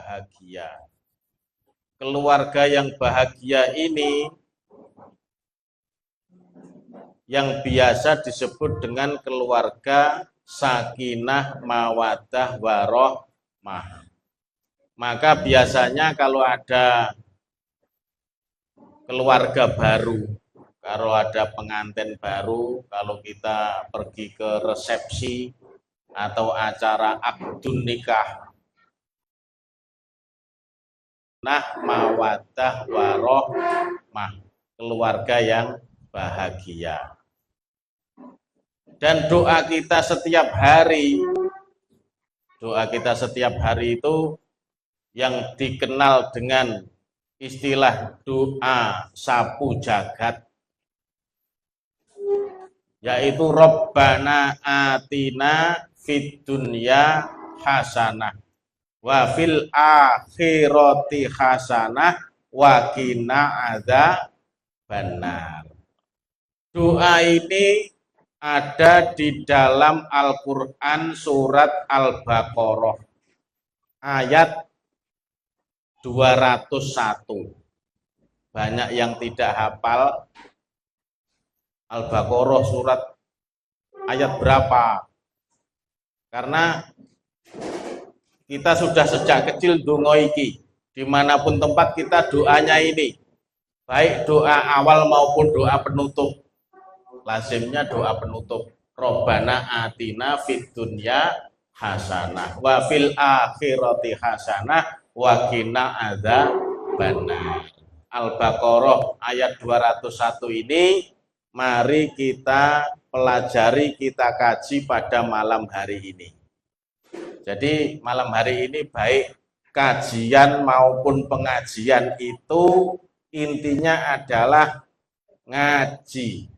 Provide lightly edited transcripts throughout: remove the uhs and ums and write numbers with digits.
bahagia. Keluarga yang bahagia ini yang biasa disebut dengan keluarga sakinah, mawaddah, warohmah. Maka biasanya kalau ada keluarga baru, kalau ada pengantin baru, kalau kita pergi ke resepsi atau acara akdun nikah, mawaddah warohmah, keluarga yang bahagia. Dan doa kita setiap hari itu yang dikenal dengan istilah doa sapu jagat, yaitu Rabbana atina fid dunya hasanah wa fil akhirati hasanah wa qina adzabannar. Doa ini ada di dalam Al-Quran surat Al-Baqarah ayat 201. Banyak yang tidak hafal Al-Baqarah surat ayat berapa, karena kita sudah sejak kecil donga iki, dimanapun tempat kita doanya ini, baik doa awal maupun doa penutup, lazimnya doa penutup, Robbana atina fid dunya hasanah wa fil akhirati hasanah wa qina adzabannar. Al-Baqarah ayat 201 ini mari kita pelajari, kita kaji pada malam hari ini. Jadi malam hari ini baik kajian maupun pengajian itu intinya adalah ngaji,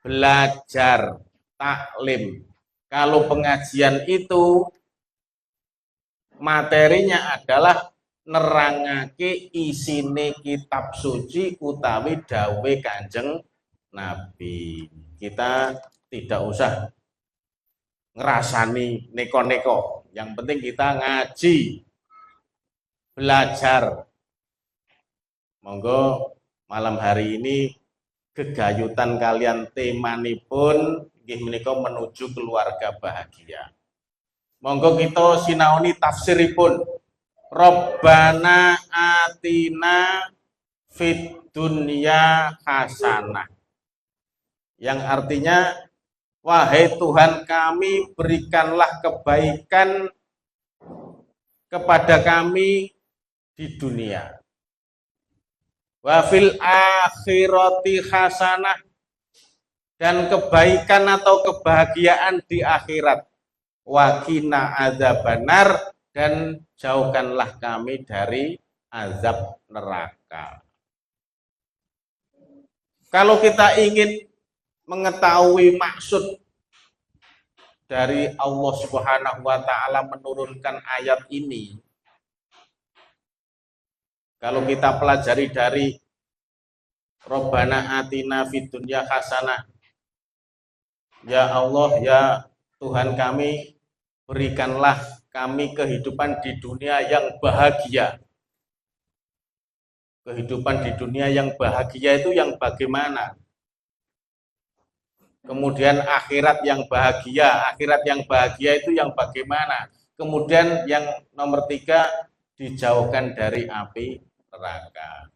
belajar, taklim. Kalau pengajian itu materinya adalah nerangake isine kitab suci utawi dawe Kanjeng Nabi. Kita tidak usah ngerasani neko-neko. Yang penting kita ngaji, belajar. Monggo malam hari ini gegayutan kalian temanipun nggih menika menuju keluarga bahagia. Monggo kita sinaoni tafsiripun. Rabbana atina fid dunya hasanah. Yang artinya, wahai Tuhan kami, berikanlah kebaikan kepada kami di dunia. Wa fil akhirati hasanah, dan kebaikan atau kebahagiaan di akhirat. Wa qina adzabannar, dan jauhkanlah kami dari azab neraka. Kalau kita ingin mengetahui maksud dari Allah Subhanahu wa taala menurunkan ayat ini, kalau kita pelajari dari Rabbana atina fid dunya hasanah, ya Allah, ya Tuhan kami, berikanlah kami kehidupan di dunia yang bahagia. Kehidupan di dunia yang bahagia itu yang bagaimana? Kemudian akhirat yang bahagia itu yang bagaimana? Kemudian yang nomor 3, dijauhkan dari api neraka.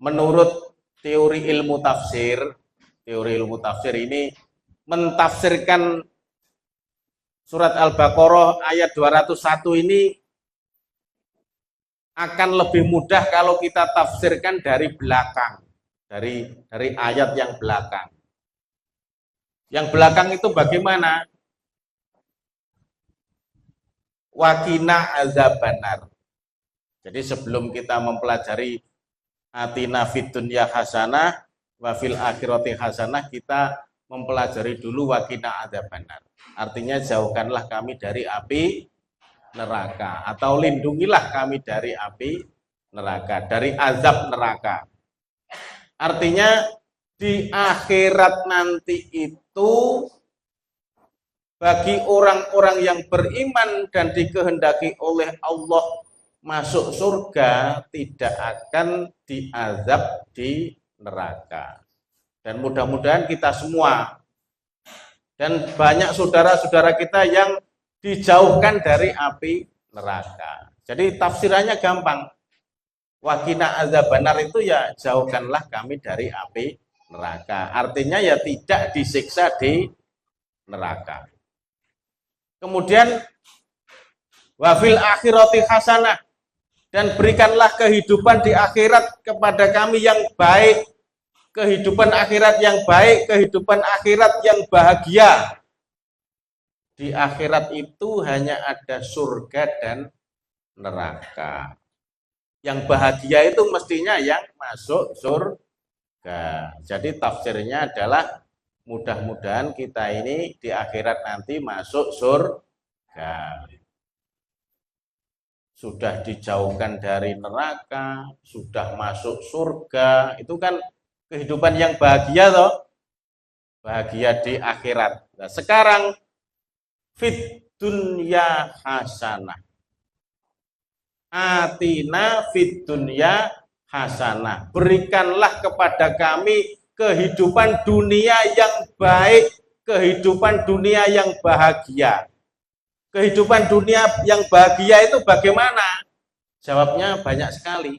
Menurut teori ilmu tafsir ini mentafsirkan surat Al-Baqarah ayat 201 ini akan lebih mudah kalau kita tafsirkan dari belakang, dari ayat yang belakang. Yang belakang itu bagaimana? Wa qina adzabannar. Jadi sebelum kita mempelajari atina fid dunya hasanah wa fil akhirati hasanah, kita mempelajari dulu wa qina adzabannar. Artinya jauhkanlah kami dari api neraka, atau lindungilah kami dari api neraka, dari azab neraka. Artinya di akhirat nanti itu bagi orang-orang yang beriman dan dikehendaki oleh Allah masuk surga tidak akan diazab di neraka. Dan mudah-mudahan kita semua dan banyak saudara-saudara kita yang dijauhkan dari api neraka. Jadi tafsirannya gampang. Wakina azabannar itu ya jauhkanlah kami dari api neraka. Artinya ya tidak disiksa di neraka. Kemudian wafil akhirati hasanah, dan berikanlah kehidupan di akhirat kepada kami yang baik, kehidupan akhirat yang baik, kehidupan akhirat yang bahagia. Di akhirat itu hanya ada surga dan neraka. Yang bahagia itu mestinya yang masuk surga. Jadi tafsirnya adalah mudah-mudahan kita ini di akhirat nanti masuk surga. Sudah dijauhkan dari neraka, sudah masuk surga. Itu kan kehidupan yang bahagia toh. Bahagia di akhirat. Nah, sekarang fit dunya hasanah. Atina fit dunya hasanah. Berikanlah kepada kami kehidupan dunia yang baik, kehidupan dunia yang bahagia. Kehidupan dunia yang bahagia itu bagaimana? Jawabnya banyak sekali.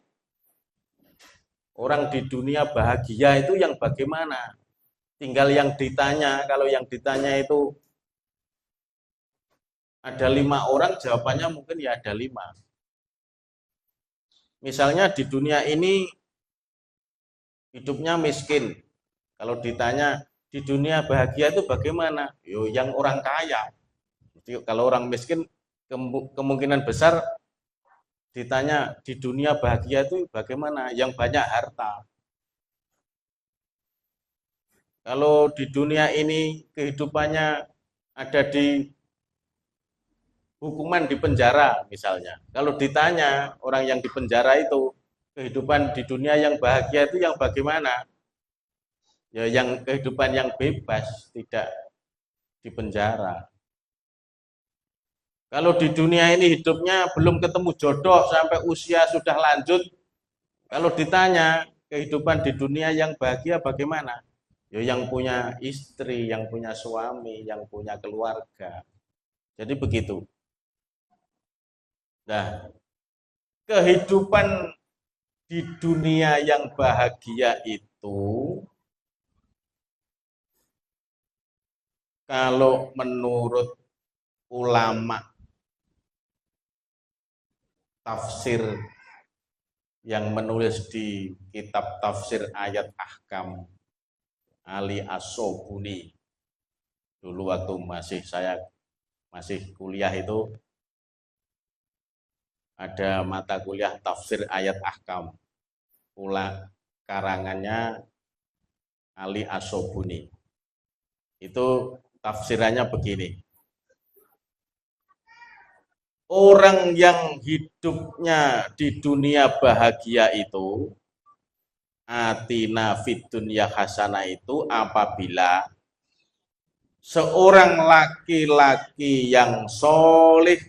Orang di dunia bahagia itu yang bagaimana? Tinggal yang ditanya. Kalau yang ditanya itu ada 5 orang, jawabannya mungkin ya ada 5. Misalnya di dunia ini hidupnya miskin. Kalau ditanya di dunia bahagia itu bagaimana? Yo, yang orang kaya. Jadi, kalau orang miskin kemungkinan besar ditanya di dunia bahagia itu bagaimana? Yang banyak harta. Kalau di dunia ini kehidupannya ada di hukuman di penjara misalnya. Kalau ditanya orang yang di penjara itu kehidupan di dunia yang bahagia itu yang bagaimana? Ya yang kehidupan yang bebas, tidak di penjara. Kalau di dunia ini hidupnya belum ketemu jodoh sampai usia sudah lanjut, kalau ditanya kehidupan di dunia yang bahagia bagaimana? Ya yang punya istri, yang punya suami, yang punya keluarga. Jadi begitu. Nah, kehidupan di dunia yang bahagia itu kalau menurut ulama tafsir yang menulis di kitab tafsir ayat ahkam Ali As-Sobuni, dulu waktu saya masih kuliah itu ada mata kuliah tafsir ayat ahkam, karangannya Ali As-Sobuni. Itu tafsirannya begini. Orang yang hidupnya di dunia bahagia itu, atina fid dunya hasanah itu apabila seorang laki-laki yang soleh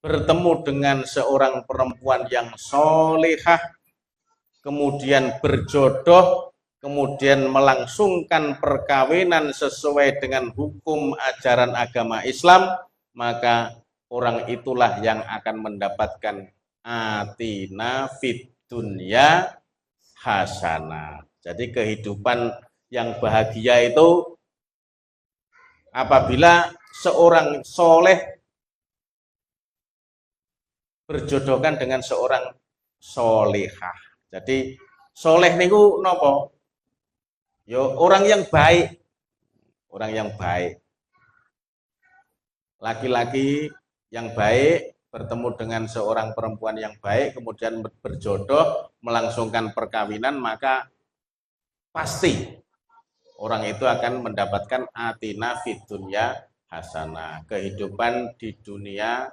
bertemu dengan seorang perempuan yang solehah, kemudian berjodoh, kemudian melangsungkan perkawinan sesuai dengan hukum ajaran agama Islam, maka orang itulah yang akan mendapatkan atina fid dunya hasanah. Jadi kehidupan yang bahagia itu apabila seorang soleh berjodohkan dengan seorang solehah. Jadi soleh niku nopo? Yo orang yang baik, orang yang baik, laki-laki yang baik bertemu dengan seorang perempuan yang baik, kemudian berjodoh, melangsungkan perkawinan, maka pasti orang itu akan mendapatkan atina fid dunya hasanah, kehidupan di dunia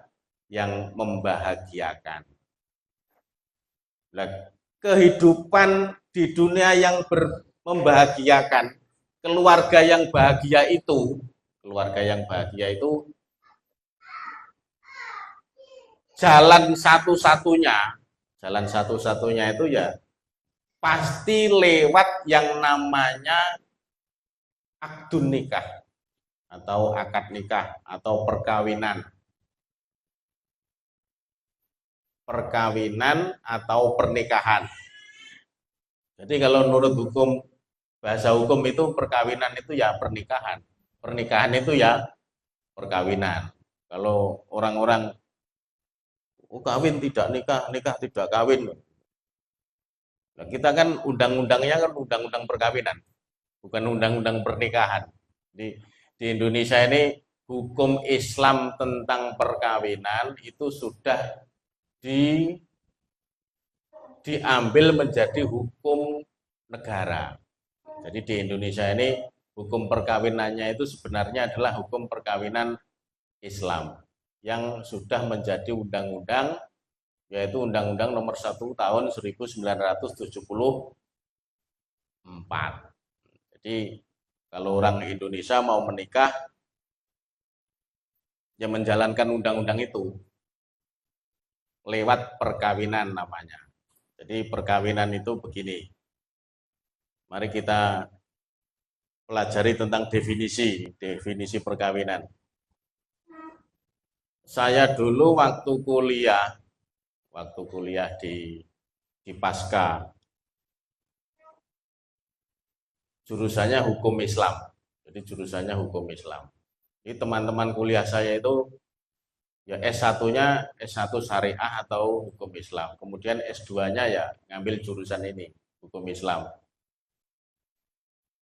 yang membahagiakan. Kehidupan di dunia yang membahagiakan keluarga yang bahagia itu, jalan satu-satunya itu ya pasti lewat yang namanya akdun nikah atau akad nikah atau perkawinan atau pernikahan. Jadi kalau menurut hukum, bahasa hukum itu perkawinan itu ya pernikahan. Pernikahan itu ya perkawinan. Kalau orang-orang kawin tidak nikah, nikah tidak kawin. Nah, kita kan undang-undangnya kan undang-undang perkawinan, bukan undang-undang pernikahan. Di Indonesia ini hukum Islam tentang perkawinan itu sudah diambil menjadi hukum negara. Jadi di Indonesia ini hukum perkawinannya itu sebenarnya adalah hukum perkawinan Islam yang sudah menjadi undang-undang, yaitu Undang-Undang Nomor 1 Tahun 1974. Jadi kalau orang Indonesia mau menikah, ya menjalankan undang-undang itu lewat perkawinan namanya. Jadi perkawinan itu begini. Mari kita pelajari tentang definisi perkawinan. Saya dulu waktu kuliah di Pasca, jurusannya hukum Islam. Jadi jurusannya hukum Islam. Jadi teman-teman kuliah saya itu ya S1-nya S1 Syariah atau hukum Islam. Kemudian S2-nya ya ngambil jurusan ini, hukum Islam.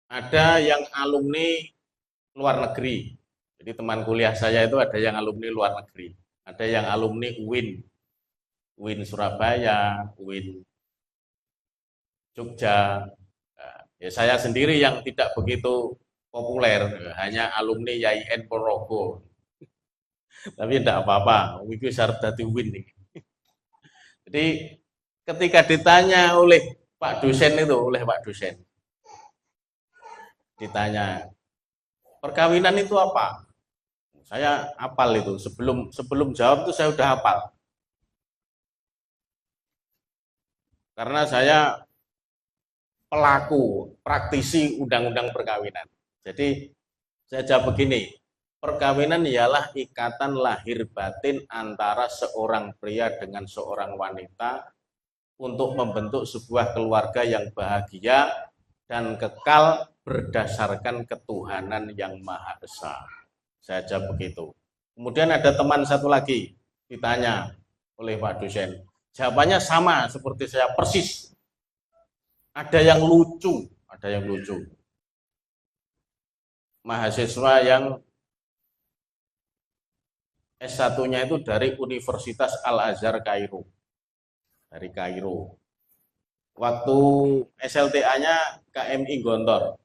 Ada yang alumni luar negeri. Jadi teman kuliah saya itu ada yang alumni luar negeri. Ada yang alumni UIN Surabaya, UIN Jogja. Ya saya sendiri yang tidak begitu populer, hanya alumni YIN Ponorogo. Tapi tidak apa-apa, itu syarat dari UIN. Jadi ketika ditanya oleh Pak dosen, ditanya perkawinan itu apa? Saya hafal itu, sebelum jawab itu saya udah hafal. Karena saya pelaku, praktisi undang-undang perkawinan. Jadi saya jawab begini, perkawinan ialah ikatan lahir batin antara seorang pria dengan seorang wanita untuk membentuk sebuah keluarga yang bahagia dan kekal berdasarkan ketuhanan yang Maha Esa. Saya jawab begitu. Kemudian ada teman satu lagi ditanya oleh Pak dosen. Jawabannya sama seperti saya persis. Ada yang lucu. Mahasiswa yang S1-nya itu dari Universitas Al-Azhar Kairo. Dari Kairo. Waktu SLTA-nya KMI Gontor.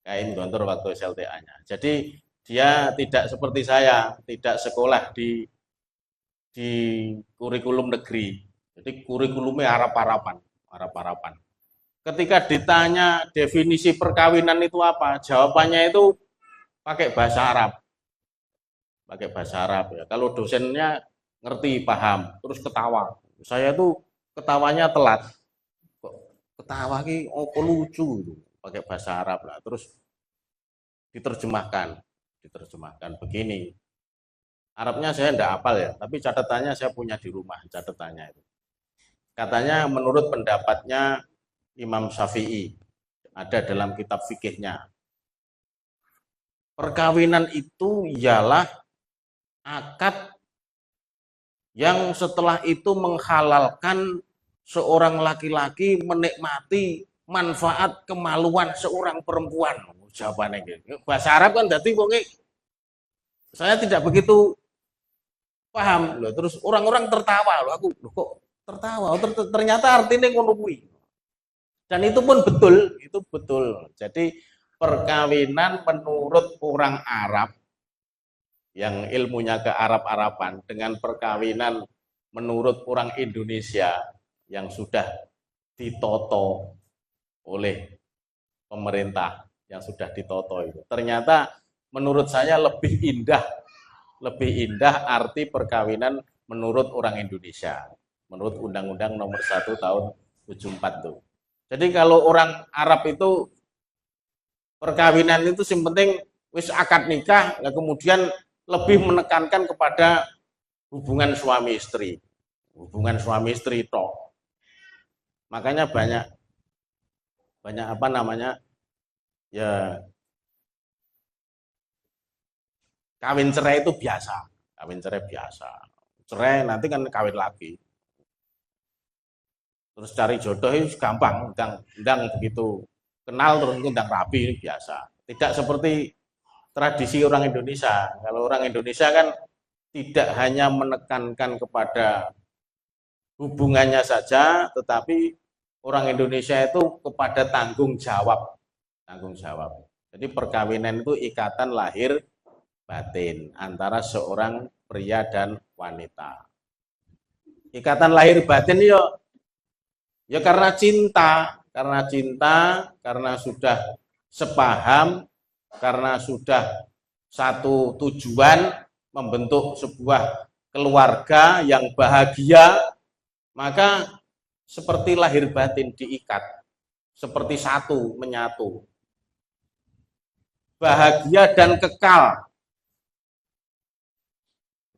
Waktu SLTA-nya. Jadi dia tidak seperti saya, tidak sekolah di kurikulum negeri. Jadi kurikulumnya harap-harapan. Ketika ditanya definisi perkawinan itu apa, jawabannya itu pakai bahasa Arab. Ya. Kalau dosennya ngerti, paham, terus ketawa. Saya tuh ketawanya telat. Ketawa ki opo lucu itu, pakai bahasa Arab lah. Terus diterjemahkan begini. Arabnya saya enggak hafal ya, tapi catatannya saya punya di rumah, catatannya itu. Katanya menurut pendapatnya Imam Syafi'i, ada dalam kitab fikihnya. Perkawinan itu ialah akad yang setelah itu menghalalkan seorang laki-laki menikmati manfaat kemaluan seorang perempuan. Jawabannya gitu. Bahasa Arab kan berarti saya tidak begitu paham loh. Terus orang-orang tertawa loh. Aku loh, kok tertawa? Ternyata artinya ngono kuwi. Dan itu pun betul, itu betul. Jadi perkawinan menurut orang Arab yang ilmunya ke Arab-Araban dengan perkawinan menurut orang Indonesia yang sudah ditoto oleh pemerintah yang sudah ditoto itu. Ternyata menurut saya lebih indah arti perkawinan menurut orang Indonesia, menurut Undang-Undang Nomor 1 Tahun 74 tuh. Jadi kalau orang Arab itu perkawinan itu yang penting wis akad nikah, nah kemudian lebih menekankan kepada hubungan suami istri toh. Makanya banyak apa namanya ya, kawin cerai itu biasa, cerai nanti kan kawin lagi, terus cari jodoh itu gampang, undang begitu kenal terus undang rapi, ini biasa. Tidak seperti tradisi orang Indonesia. Kalau orang Indonesia kan tidak hanya menekankan kepada hubungannya saja, tetapi orang Indonesia itu kepada tanggung jawab. Jadi perkawinan itu ikatan lahir batin antara seorang pria dan wanita. Ikatan lahir batin ya karena cinta, karena sudah sepaham, karena sudah satu tujuan membentuk sebuah keluarga yang bahagia, maka seperti lahir batin diikat, seperti satu menyatu. Bahagia dan kekal.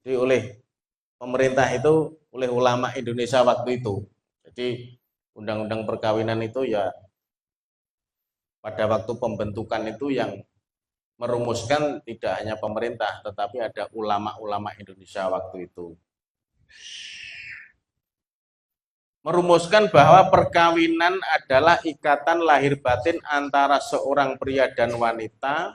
Jadi oleh pemerintah itu, oleh ulama Indonesia waktu itu. Jadi undang-undang perkawinan itu ya pada waktu pembentukan itu yang merumuskan tidak hanya pemerintah, tetapi ada ulama-ulama Indonesia waktu itu. Merumuskan bahwa perkawinan adalah ikatan lahir batin antara seorang pria dan wanita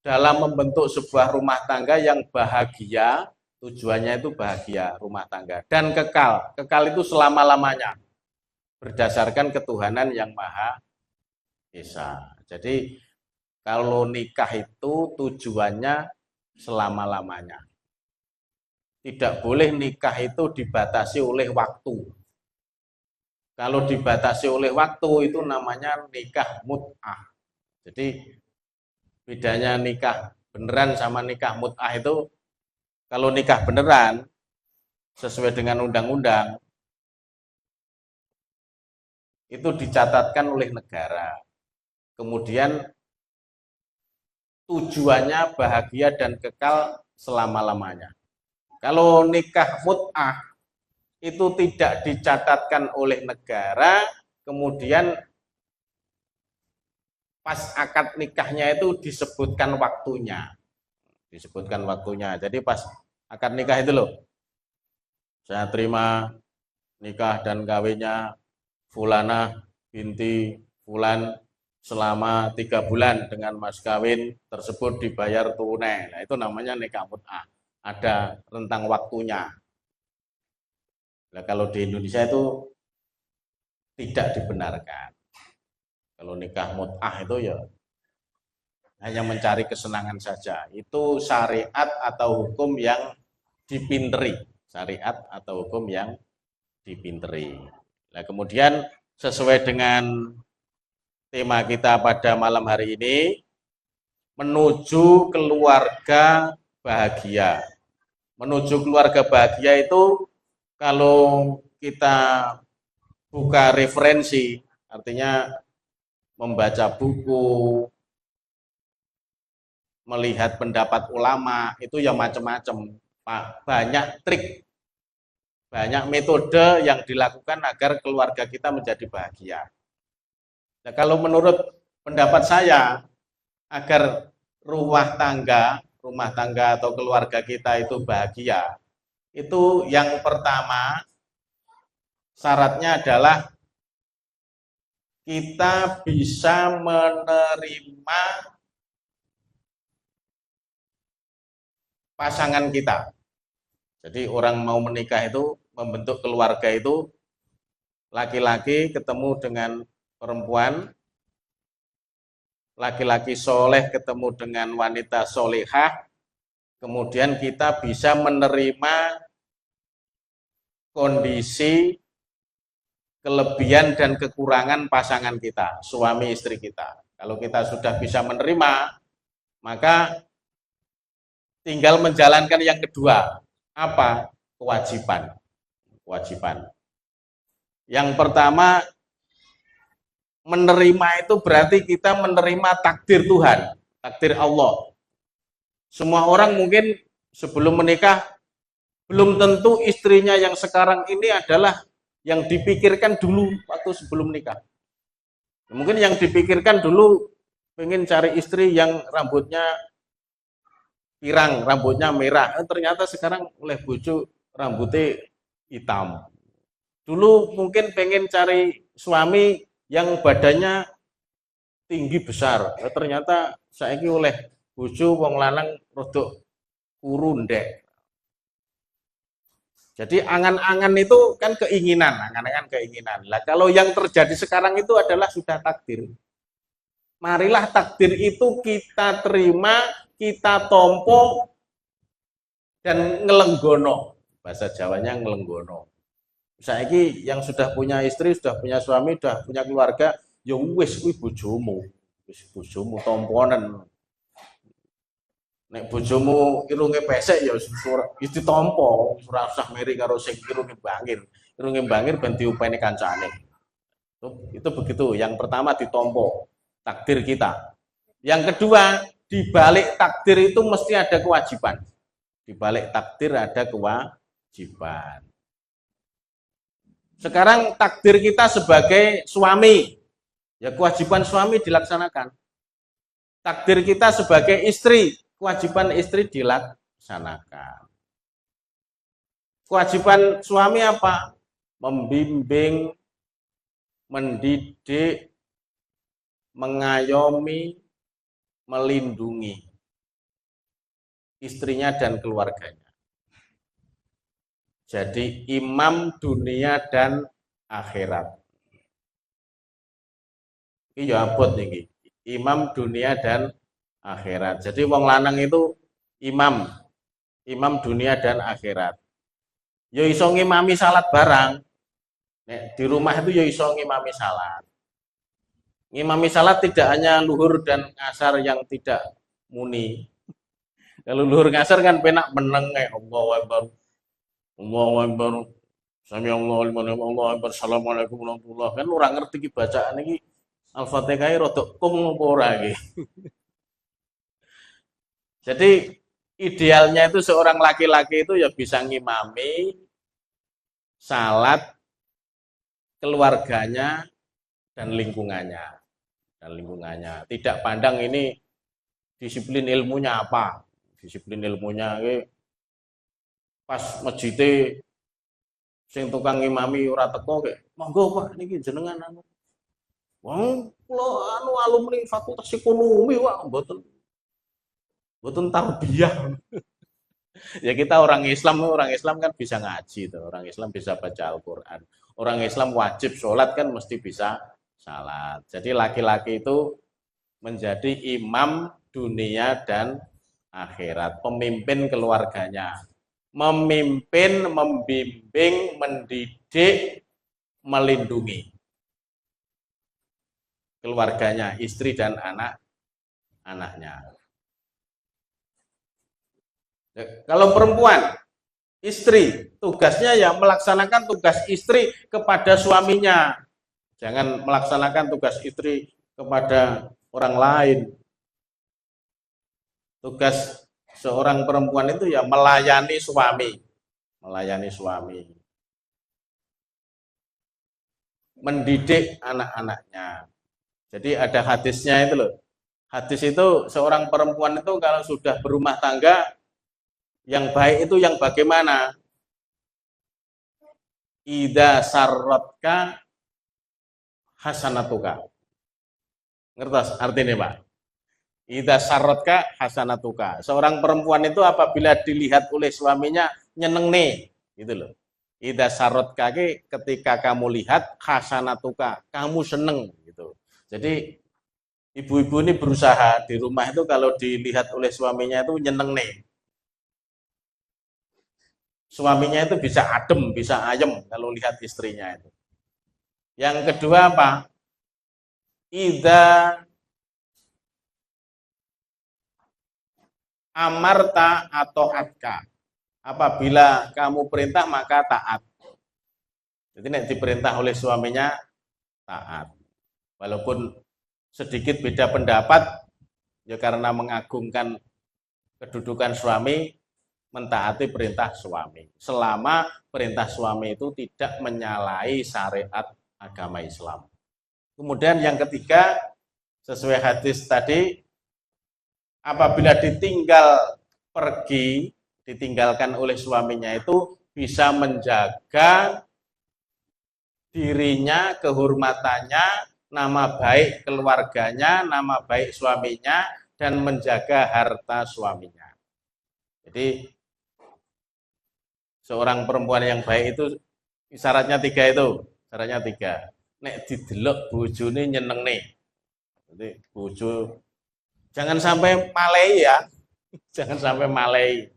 dalam membentuk sebuah rumah tangga yang bahagia, tujuannya itu bahagia rumah tangga, dan kekal. Kekal itu selama-lamanya, berdasarkan ketuhanan yang Maha Esa. Jadi kalau nikah itu tujuannya selama-lamanya. Tidak boleh nikah itu dibatasi oleh waktu. Kalau dibatasi oleh waktu itu namanya nikah mut'ah. Jadi bedanya nikah beneran sama nikah mut'ah itu, kalau nikah beneran sesuai dengan undang-undang itu dicatatkan oleh negara. Kemudian tujuannya bahagia dan kekal selama-lamanya. Kalau nikah mut'ah itu tidak dicatatkan oleh negara, kemudian pas akad nikahnya itu disebutkan waktunya. Jadi pas akad nikah itu loh, saya terima nikah dan kawinnya Fulanah binti Fulan selama 3 bulan dengan mas kawin tersebut dibayar tunai. Nah, itu namanya nikah mut'ah. Ada rentang waktunya. Nah, kalau di Indonesia itu tidak dibenarkan. Kalau nikah mut'ah itu ya hanya mencari kesenangan saja. Itu syariat atau hukum yang dipinteri. Nah, kemudian sesuai dengan tema kita pada malam hari ini, menuju keluarga bahagia. Menuju keluarga bahagia itu kalau kita buka referensi, artinya membaca buku, melihat pendapat ulama, itu ya macam-macam. Banyak trik, banyak metode yang dilakukan agar keluarga kita menjadi bahagia. Nah, kalau menurut pendapat saya, agar rumah tangga atau keluarga kita itu bahagia, itu yang pertama syaratnya adalah kita bisa menerima pasangan kita. Jadi orang mau menikah itu, membentuk keluarga itu, laki-laki ketemu dengan perempuan, laki-laki soleh ketemu dengan wanita solehah, kemudian kita bisa menerima kondisi, kelebihan dan kekurangan pasangan kita, suami istri kita. Kalau kita sudah bisa menerima, maka tinggal menjalankan yang kedua. Apa? Kewajiban. Kewajiban. Yang pertama, menerima itu berarti kita menerima takdir Tuhan, takdir Allah. Semua orang mungkin sebelum menikah belum tentu istrinya yang sekarang ini adalah yang dipikirkan dulu waktu sebelum nikah. Mungkin yang dipikirkan dulu pengen cari istri yang rambutnya pirang, rambutnya merah. Ternyata sekarang oleh bojo rambutnya hitam. Dulu mungkin pengen cari suami yang badannya tinggi besar. Ternyata saiki oleh bojo wong lanang rodok kuru ndek. Jadi angan-angan itu kan keinginan, angan-angan keinginan. Lah kalau yang terjadi sekarang itu adalah sudah takdir. Marilah takdir itu kita terima, kita tompo dan ngelenggono. Bahasa Jawanya ngelenggono. Saiki yang sudah punya istri, sudah punya suami, sudah punya keluarga, ya wis kuwi bojomu. Wis bojomu tomponen. Nek bojomu irunge pesek ya wis ditampa, ora usah miri karo sing irunge bangir. Irunge bangir ben diupeni kancane. Itu begitu. Yang pertama ditampa takdir kita. Yang kedua, di balik takdir itu mesti ada kewajiban. Di balik takdir ada kewajiban. Sekarang takdir kita sebagai suami, ya kewajiban suami dilaksanakan. Takdir kita sebagai istri, kewajiban istri dilaksanakan. Kewajiban suami apa? Membimbing, mendidik, mengayomi, melindungi istrinya dan keluarganya. Jadi imam dunia dan akhirat. Ini ya abot nih. Imam dunia dan akhirat. Jadi wong lanang itu imam dunia dan akhirat. Ya iso ngimami salat barang. Nek di rumah itu ya iso ngimami salat. Ngimami salat tidak hanya luhur dan ngasar yang tidak muni. Kalau luhur ngasar kan penak meneng kayak Allahu Akbar. Allahu Akbar. Sami Allahu liman hamidah. Allahu Akbar. Assalamualaikum warahmatullahi wabarakatuh. Kan ora ngerti iki bacaan iki Al-Fatihah rada kung apa ora iki. Jadi idealnya itu seorang laki-laki itu ya bisa ngimami salat keluarganya dan lingkungannya. Tidak pandang ini disiplin ilmunya apa. Disiplin ilmunya pas masjid sing tukang ngimami ora teko kayak monggo Pak niki jenengan anu. Wong kula anu alumni Fakultas Ekonomi Pak mboten tarbiyah. Ya kita orang Islam kan bisa ngaji tuh. Orang Islam bisa baca Al-Qur'an. Orang Islam wajib sholat kan mesti bisa salat. Jadi laki-laki itu menjadi imam dunia dan akhirat, pemimpin keluarganya. Memimpin, membimbing, mendidik, melindungi keluarganya, istri dan anak-anaknya. Kalau perempuan, istri, tugasnya ya melaksanakan tugas istri kepada suaminya. Jangan melaksanakan tugas istri kepada orang lain. Tugas seorang perempuan itu ya melayani suami. Mendidik anak-anaknya. Jadi ada hadisnya itu loh. Hadis itu seorang perempuan itu kalau sudah berumah tangga, yang baik itu yang bagaimana? Ida sarratka hasanatuka. Ngertos artinya Pak? Ida sarratka hasanatuka. Seorang perempuan itu apabila dilihat oleh suaminya nyeneng nih, gitu loh. Ida sarratka ketika kamu lihat hasanatuka, kamu seneng gitu. Jadi ibu-ibu ini berusaha di rumah itu kalau dilihat oleh suaminya itu nyeneng nih. Suaminya itu bisa adem, bisa ayem kalau lihat istrinya itu. Yang kedua apa? Idza amarta atau atka. Apabila kamu perintah maka taat. Jadi nek diperintah oleh suaminya taat. Walaupun sedikit beda pendapat, ya karena mengagungkan kedudukan suami, mentaati perintah suami. Selama perintah suami itu tidak menyalahi syariat agama Islam. Kemudian yang ketiga, sesuai hadis tadi, apabila ditinggalkan oleh suaminya itu bisa menjaga dirinya, kehormatannya, nama baik keluarganya, nama baik suaminya, dan menjaga harta suaminya. Jadi seorang perempuan yang baik itu syaratnya tiga itu. Syaratnya tiga. Nek didelok bojone nyeneng nih. Jadi bojo jangan sampai malai ya. Jangan sampai malai.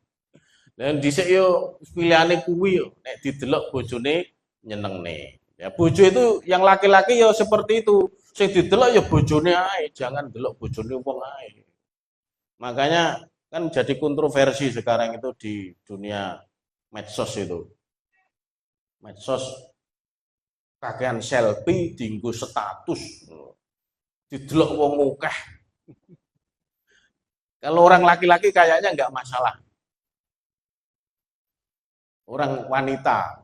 Dan dhisik yo pilihane kuwi yo nek didelok bojone nyeneng nih. Ya bojo itu yang laki-laki ya seperti itu. Sing didelok ya bojone ae, jangan delok bojone wong ae. Makanya kan jadi kontroversi sekarang itu di dunia medsos itu. Medsos kakean selfie dienggo status. Didelok wong akeh. Kalau orang laki-laki kayaknya enggak masalah. Orang wanita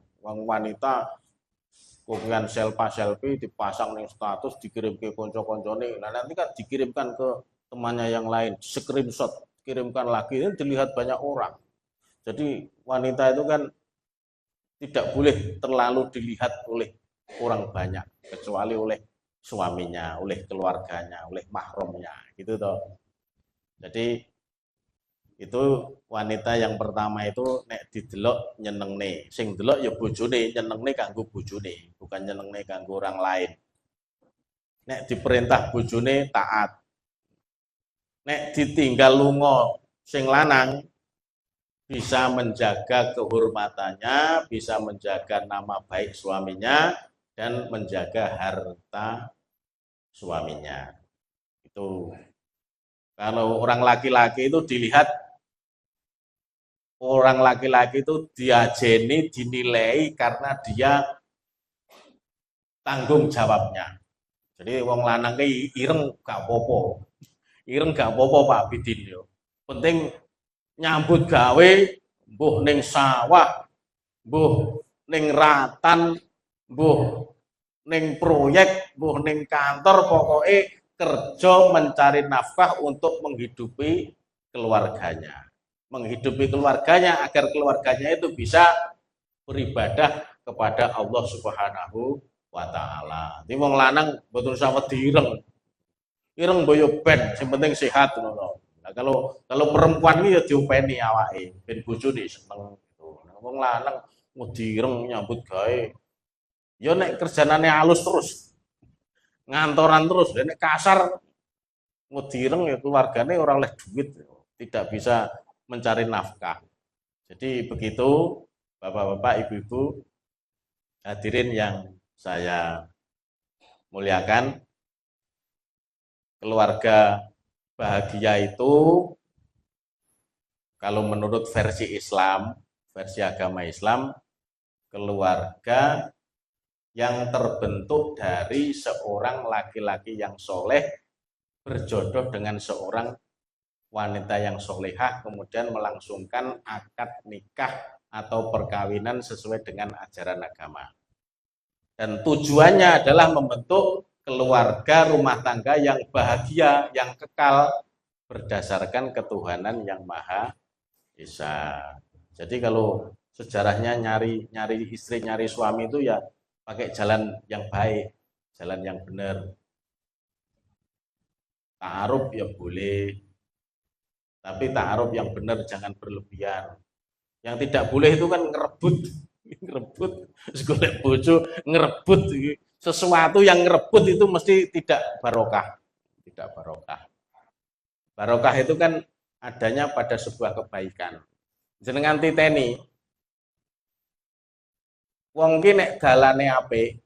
kopian selfie dipasang nih status dikirim ke konco-koncone. Nah nanti kan dikirimkan ke temannya yang lain, screenshot, kirimkan lagi, ini dilihat banyak orang. Jadi wanita itu kan tidak boleh terlalu dilihat oleh orang banyak, kecuali oleh suaminya, oleh keluarganya, oleh mahramnya, gitu toh. Jadi itu wanita yang pertama itu nek didelok nyenengne. Sing delok ya bojone, nyenengne kanggo bojone, bukan nyenengne kanggo orang lain. Nek diperintah bojone taat. Nek ditinggal lunga sing lanang bisa menjaga kehormatannya, bisa menjaga nama baik suaminya dan menjaga harta suaminya. Itu kalau orang laki-laki itu dilihat orang laki-laki itu diajeni, dinilai karena dia tanggung jawabnya. Jadi wong lanang ki ireng gak apa-apa. Ireng gak apa-apa Pak Bidin yo. Penting nyambut gawe mbuh ning sawah, mbuh ning ratan, mbuh ning proyek, mbuh ning kantor, pokoknya kerja mencari nafkah untuk menghidupi keluarganya. Menghidupi keluarganya agar keluarganya itu bisa beribadah kepada Allah Subhanahu wa taala. Di wong lanang mboten usah wedi ireng. Ireng boyo ben, sing penting sehat ngono. Nah, kalau perempuan iki ya diopeni awake, ben bojone seneng gitu. Nah, wong lanang wedi ireng nyambut gawe. Ya nek kerjanane halus terus. Ngantoran terus, nek kasar wedi ireng ya keluargane ora oleh duit, tidak bisa mencari nafkah. Jadi begitu Bapak-bapak, Ibu-ibu, hadirin yang saya muliakan, keluarga bahagia itu kalau menurut versi Islam, versi agama Islam, keluarga yang terbentuk dari seorang laki-laki yang soleh berjodoh dengan seorang wanita yang solehah, kemudian melangsungkan akad nikah atau perkawinan sesuai dengan ajaran agama. Dan tujuannya adalah membentuk keluarga rumah tangga yang bahagia, yang kekal berdasarkan ketuhanan yang Maha Esa. Jadi kalau sejarahnya nyari istri, nyari suami itu ya pakai jalan yang baik, jalan yang benar. Ta'aruf ya boleh, tapi ta'aruf yang benar, jangan berlebihan. Yang tidak boleh itu kan ngerebut, golek bojo ngerebut. Sesuatu yang ngerebut itu mesti tidak barokah, tidak barokah. Barokah itu kan adanya pada sebuah kebaikan. Jenengan titeni, wong ki nek dalane apik,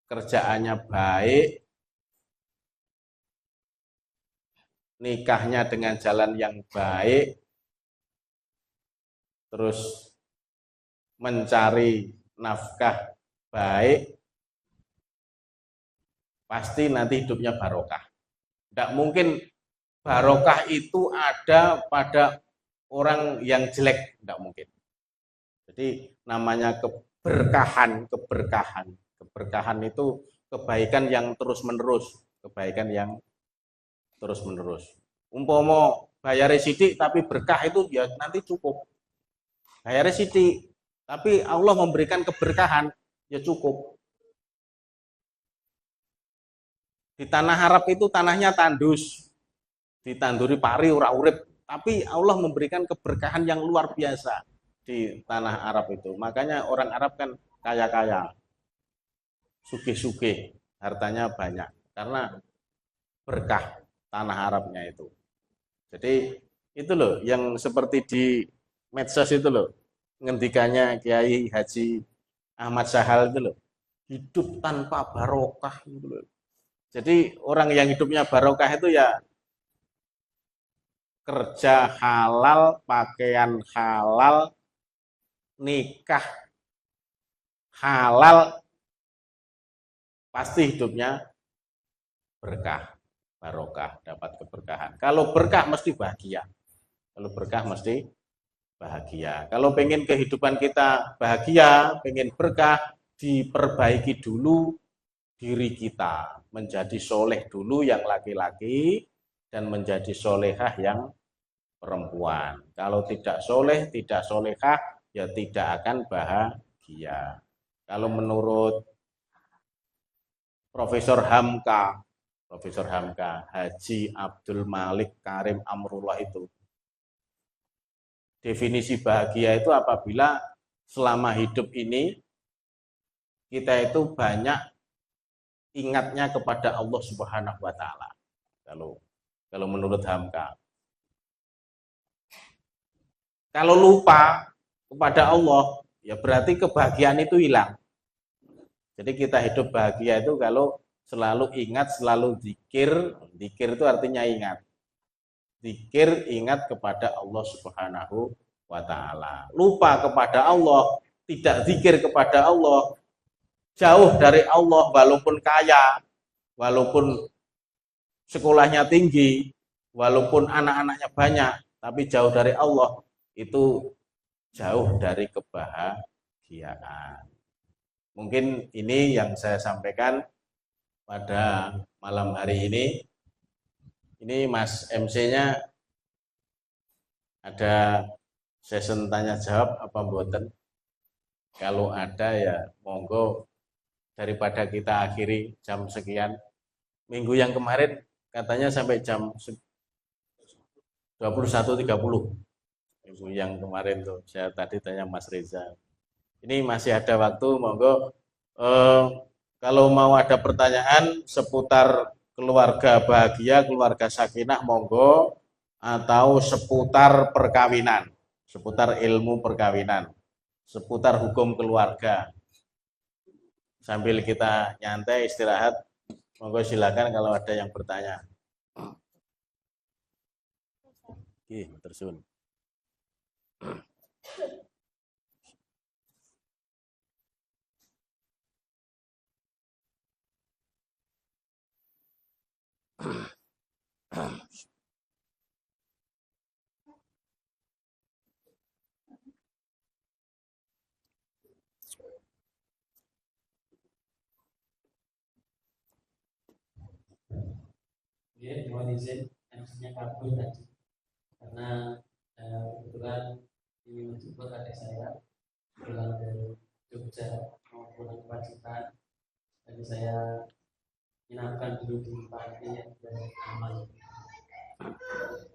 kerjaannya baik, nikahnya dengan jalan yang baik, terus mencari nafkah baik, pasti nanti hidupnya barokah. Tidak mungkin barokah itu ada pada orang yang jelek, tidak mungkin. Jadi namanya keberkahan itu kebaikan yang terus-menerus, kebaikan yang terus-menerus. Umpama bayar sidik tapi berkah itu ya nanti cukup. Bayar sidik tapi Allah memberikan keberkahan ya cukup. Di tanah Arab itu tanahnya tandus, ditanduri pari ora urip, tapi Allah memberikan keberkahan yang luar biasa di tanah Arab itu. Makanya orang Arab kan kaya-kaya, sugih-sugih, hartanya banyak karena berkah tanah Arabnya itu. Jadi itu loh yang seperti di medsos itu loh, ngendikannya Kiai Haji Ahmad Sahal itu loh, hidup tanpa barokah gitu loh. Jadi orang yang hidupnya barokah itu ya kerja halal, pakaian halal, nikah halal, pasti hidupnya berkah, barokah, dapat keberkahan. Kalau berkah mesti bahagia. Kalau berkah mesti bahagia. Kalau pengen kehidupan kita bahagia, pengen berkah, diperbaiki dulu diri kita. Menjadi soleh dulu yang laki-laki, dan menjadi solehah yang perempuan. Kalau tidak soleh, tidak solehah, ya tidak akan bahagia. Kalau menurut Profesor Hamka, Haji Abdul Malik Karim Amrullah itu, definisi bahagia itu apabila selama hidup ini kita itu banyak ingatnya kepada Allah Subhanahu wa taala. Kalau menurut Hamka. Kalau lupa kepada Allah, ya berarti kebahagiaan itu hilang. Jadi kita hidup bahagia itu kalau selalu ingat, selalu zikir. Zikir itu artinya ingat. Zikir, ingat kepada Allah Subhanahu wa taala. Lupa kepada Allah, tidak zikir kepada Allah, jauh dari Allah, walaupun kaya, walaupun sekolahnya tinggi, walaupun anak-anaknya banyak, tapi jauh dari Allah, itu jauh dari kebahagiaan. Mungkin ini yang saya sampaikan pada malam hari ini. Ini Mas MC-nya ada session tanya jawab apa mboten? Kalau ada ya monggo, daripada kita akhiri jam sekian. Minggu yang kemarin katanya sampai jam 21.30. Minggu yang kemarin tuh saya tadi tanya Mas Reza. Ini masih ada waktu, monggo. Kalau mau ada pertanyaan seputar keluarga bahagia, keluarga sakinah, monggo. Atau seputar perkawinan, seputar ilmu perkawinan, seputar hukum keluarga. Sambil kita nyantai istirahat, monggo silakan kalau ada yang bertanya. Oke, tersun. Oke, mohon izin MC-nya kabur tadi karena kebetulan ini menjemput adik saya pulang dari Jogja mau pulang ke Pacitan, jadi saya inapkan dulu di panti yang sudah aman.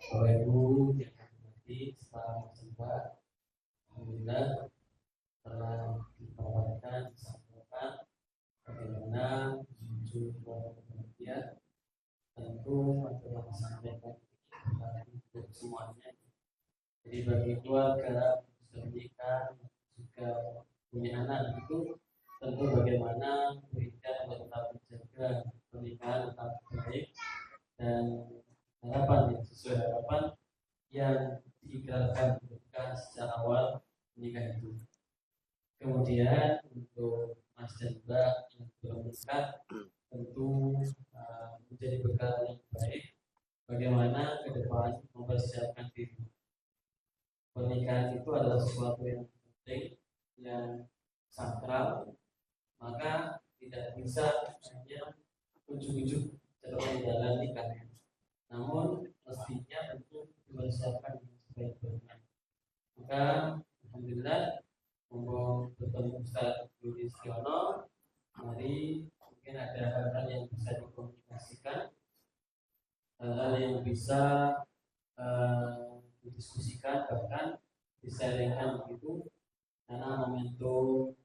Bapak Ibu yang nanti setelah berjumpa, alhamdulillah telah dipaparkan, disampaikan bagaimana menuju bahagia. Tentu telah disampaikan untuk semuanya. Jadi bagi keluarga sudah menikah juga punya anak itu tentu bagaimana berikan tetap menjaga pernikahan tetap baik dan harapan yang sesuai harapan yang diikrarkan sejak awal kemudian untuk Mas dan Mbak yang belum menikah tentu menjadi bekal yang baik bagaimana ke depan mempersiapkan diri. Pernikahan itu adalah sesuatu yang penting, yang sakral, maka tidak bisa hanya ujuk-ujuk jalan nikah. Namun mestinya tentu dipersiapkan dengan sebaik-baiknya. Maka alhamdulillah mumpung bertemu Ustaz Budi Stiono, mari mungkin ada hal-hal yang bisa dikomunikasikan, hal-hal yang bisa didiskusikan, bahkan disaringkan begitu, karena momentum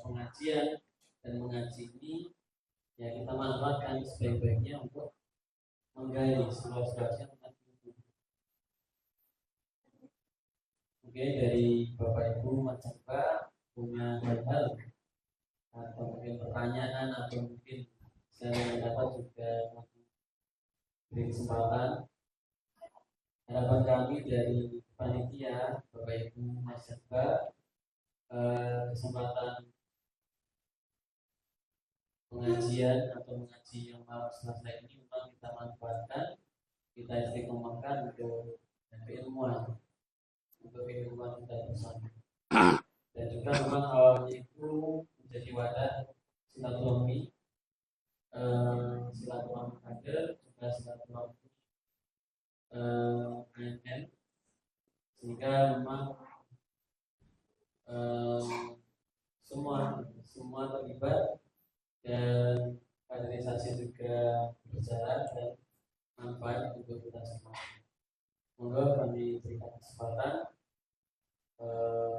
pengajian dan mengaji ini ya kita manfaatkan sebaik-baiknya untuk menggali seluas-luasnya tentang ilmu. Mungkin dari Bapak Ibu Mas Jaka punya hal-hal atau mungkin pertanyaan atau mungkin saya dapat juga beri kesempatan. Harapan kami dari panitia Bapak Ibu Mas Jaka, kesempatan pengajian atau mengaji yang malam selesai ini memang kita manfaatkan, kita istiqomahkan untuk keilmuan, untuk keilmuan kita bersama. Dan juga memang awalnya itu menjadi wadah silaturahmi, silaturahmi kader, juga silaturahmi ANN, sehingga memang semua terlibat dan kaderisasi juga berjalan dan manfaat untuk kita semua. Semoga kami berikan kesempatan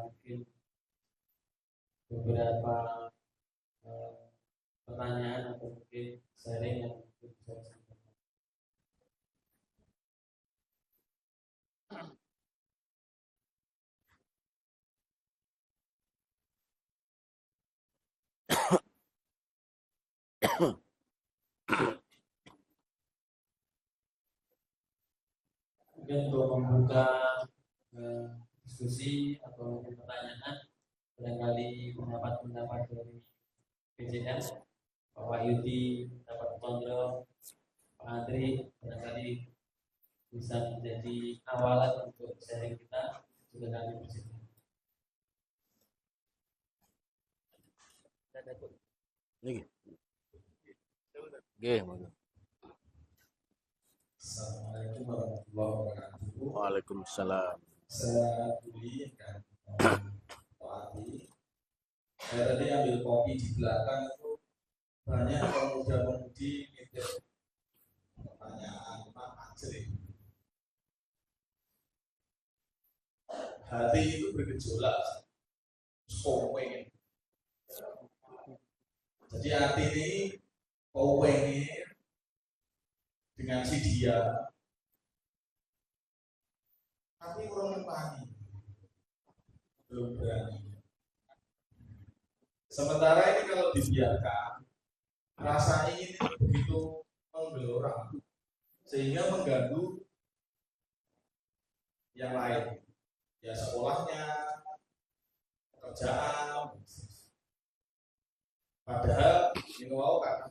mungkin beberapa pertanyaan atau mungkin sharing yang bisa disampaikan. Mungkin untuk membuka diskusi atau pertanyaan, barangkali pendapat dari PJN, Pak Wahyudi, Pak Tondro, Pak Andri, barangkali bisa menjadi awalan untuk sharing kita. Sudah kami persilakan. Assalamualaikum warahmatullahi wabarakatuh. Waalaikumsalam. Saya Budi dan Pak Adi. Saya tadi ambil kopi di belakang itu banyak pemuda-pemudi nitip pertanyaan Pak Ajri. Hati itu bergejolak, pengen. Jadi hati ini pengen dengan si dia, tapi orang berani, belum berani. Sementara ini kalau dibiarkan, rasa ingin itu begitu menggelora, sehingga mengganggu yang lain, ya sekolahnya, pekerjaan. Padahal ini wow karena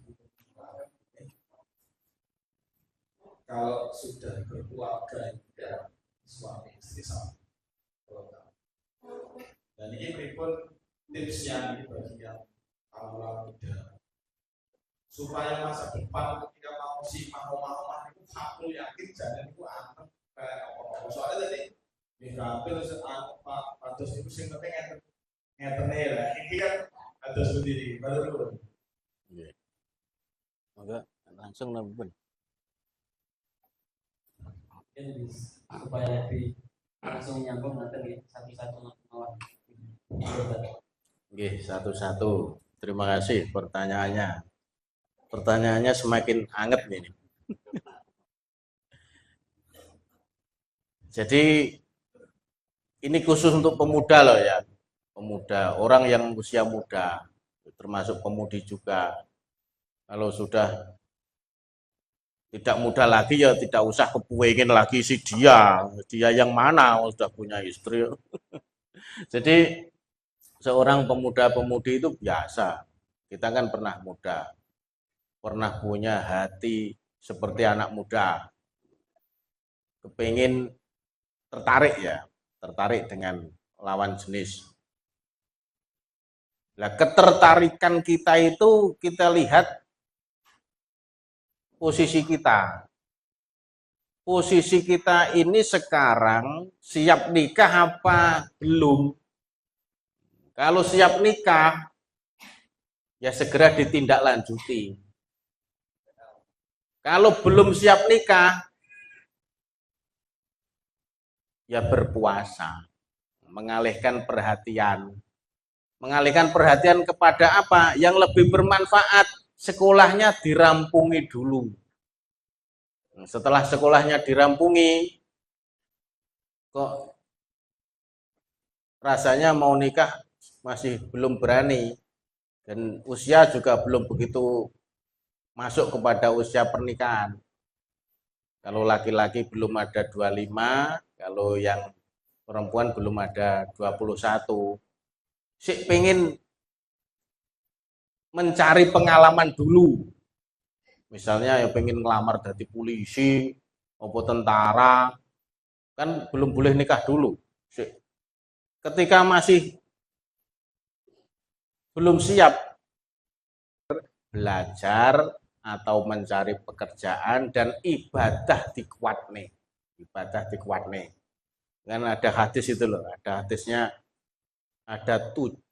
kalau sudah berkeluarga ya suami istri sama. Dan ini berikut tipsnya bagi yang awal muda supaya masa depan ketika mau itu aku yakin jangan itu anak kayak apa. Soalnya tadi di hampir Pak Patus itu sing penting ngetene lah. Ini kan ada sendiri baru dulu. Iya. Maka langsung nambah. Supaya lebih langsung nyambung nanti satu-satu mawar. Oke, satu-satu. Terima kasih pertanyaannya. Pertanyaannya semakin anget ini. Jadi ini khusus untuk pemuda loh ya. Pemuda, orang yang usia muda, termasuk pemudi juga. Kalau sudah tidak muda lagi ya tidak usah kepengen lagi si dia yang mana sudah punya istri. Jadi seorang pemuda-pemudi itu biasa. Kita kan pernah muda, pernah punya hati seperti anak muda, kepingin tertarik dengan lawan jenis. Nah, ketertarikan kita itu kita lihat posisi kita. Posisi kita ini sekarang siap nikah apa belum? Kalau siap nikah, ya segera ditindaklanjuti. Kalau belum siap nikah, ya berpuasa, mengalihkan perhatian. Mengalihkan perhatian kepada apa? Yang lebih bermanfaat, sekolahnya dirampungi dulu. Setelah sekolahnya dirampungi, kok rasanya mau nikah masih belum berani. Dan usia juga belum begitu masuk kepada usia pernikahan. Kalau laki-laki belum ada 25, kalau yang perempuan belum ada 21. Sik pengen mencari pengalaman dulu. Misalnya yang pengen ngelamar jadi polisi, atau tentara, kan belum boleh nikah dulu. Sik. Ketika masih belum siap belajar atau mencari pekerjaan dan ibadah dikuat nih. Ibadah dikuat nih. Kan ada hadis itu loh, ada hadisnya ada 7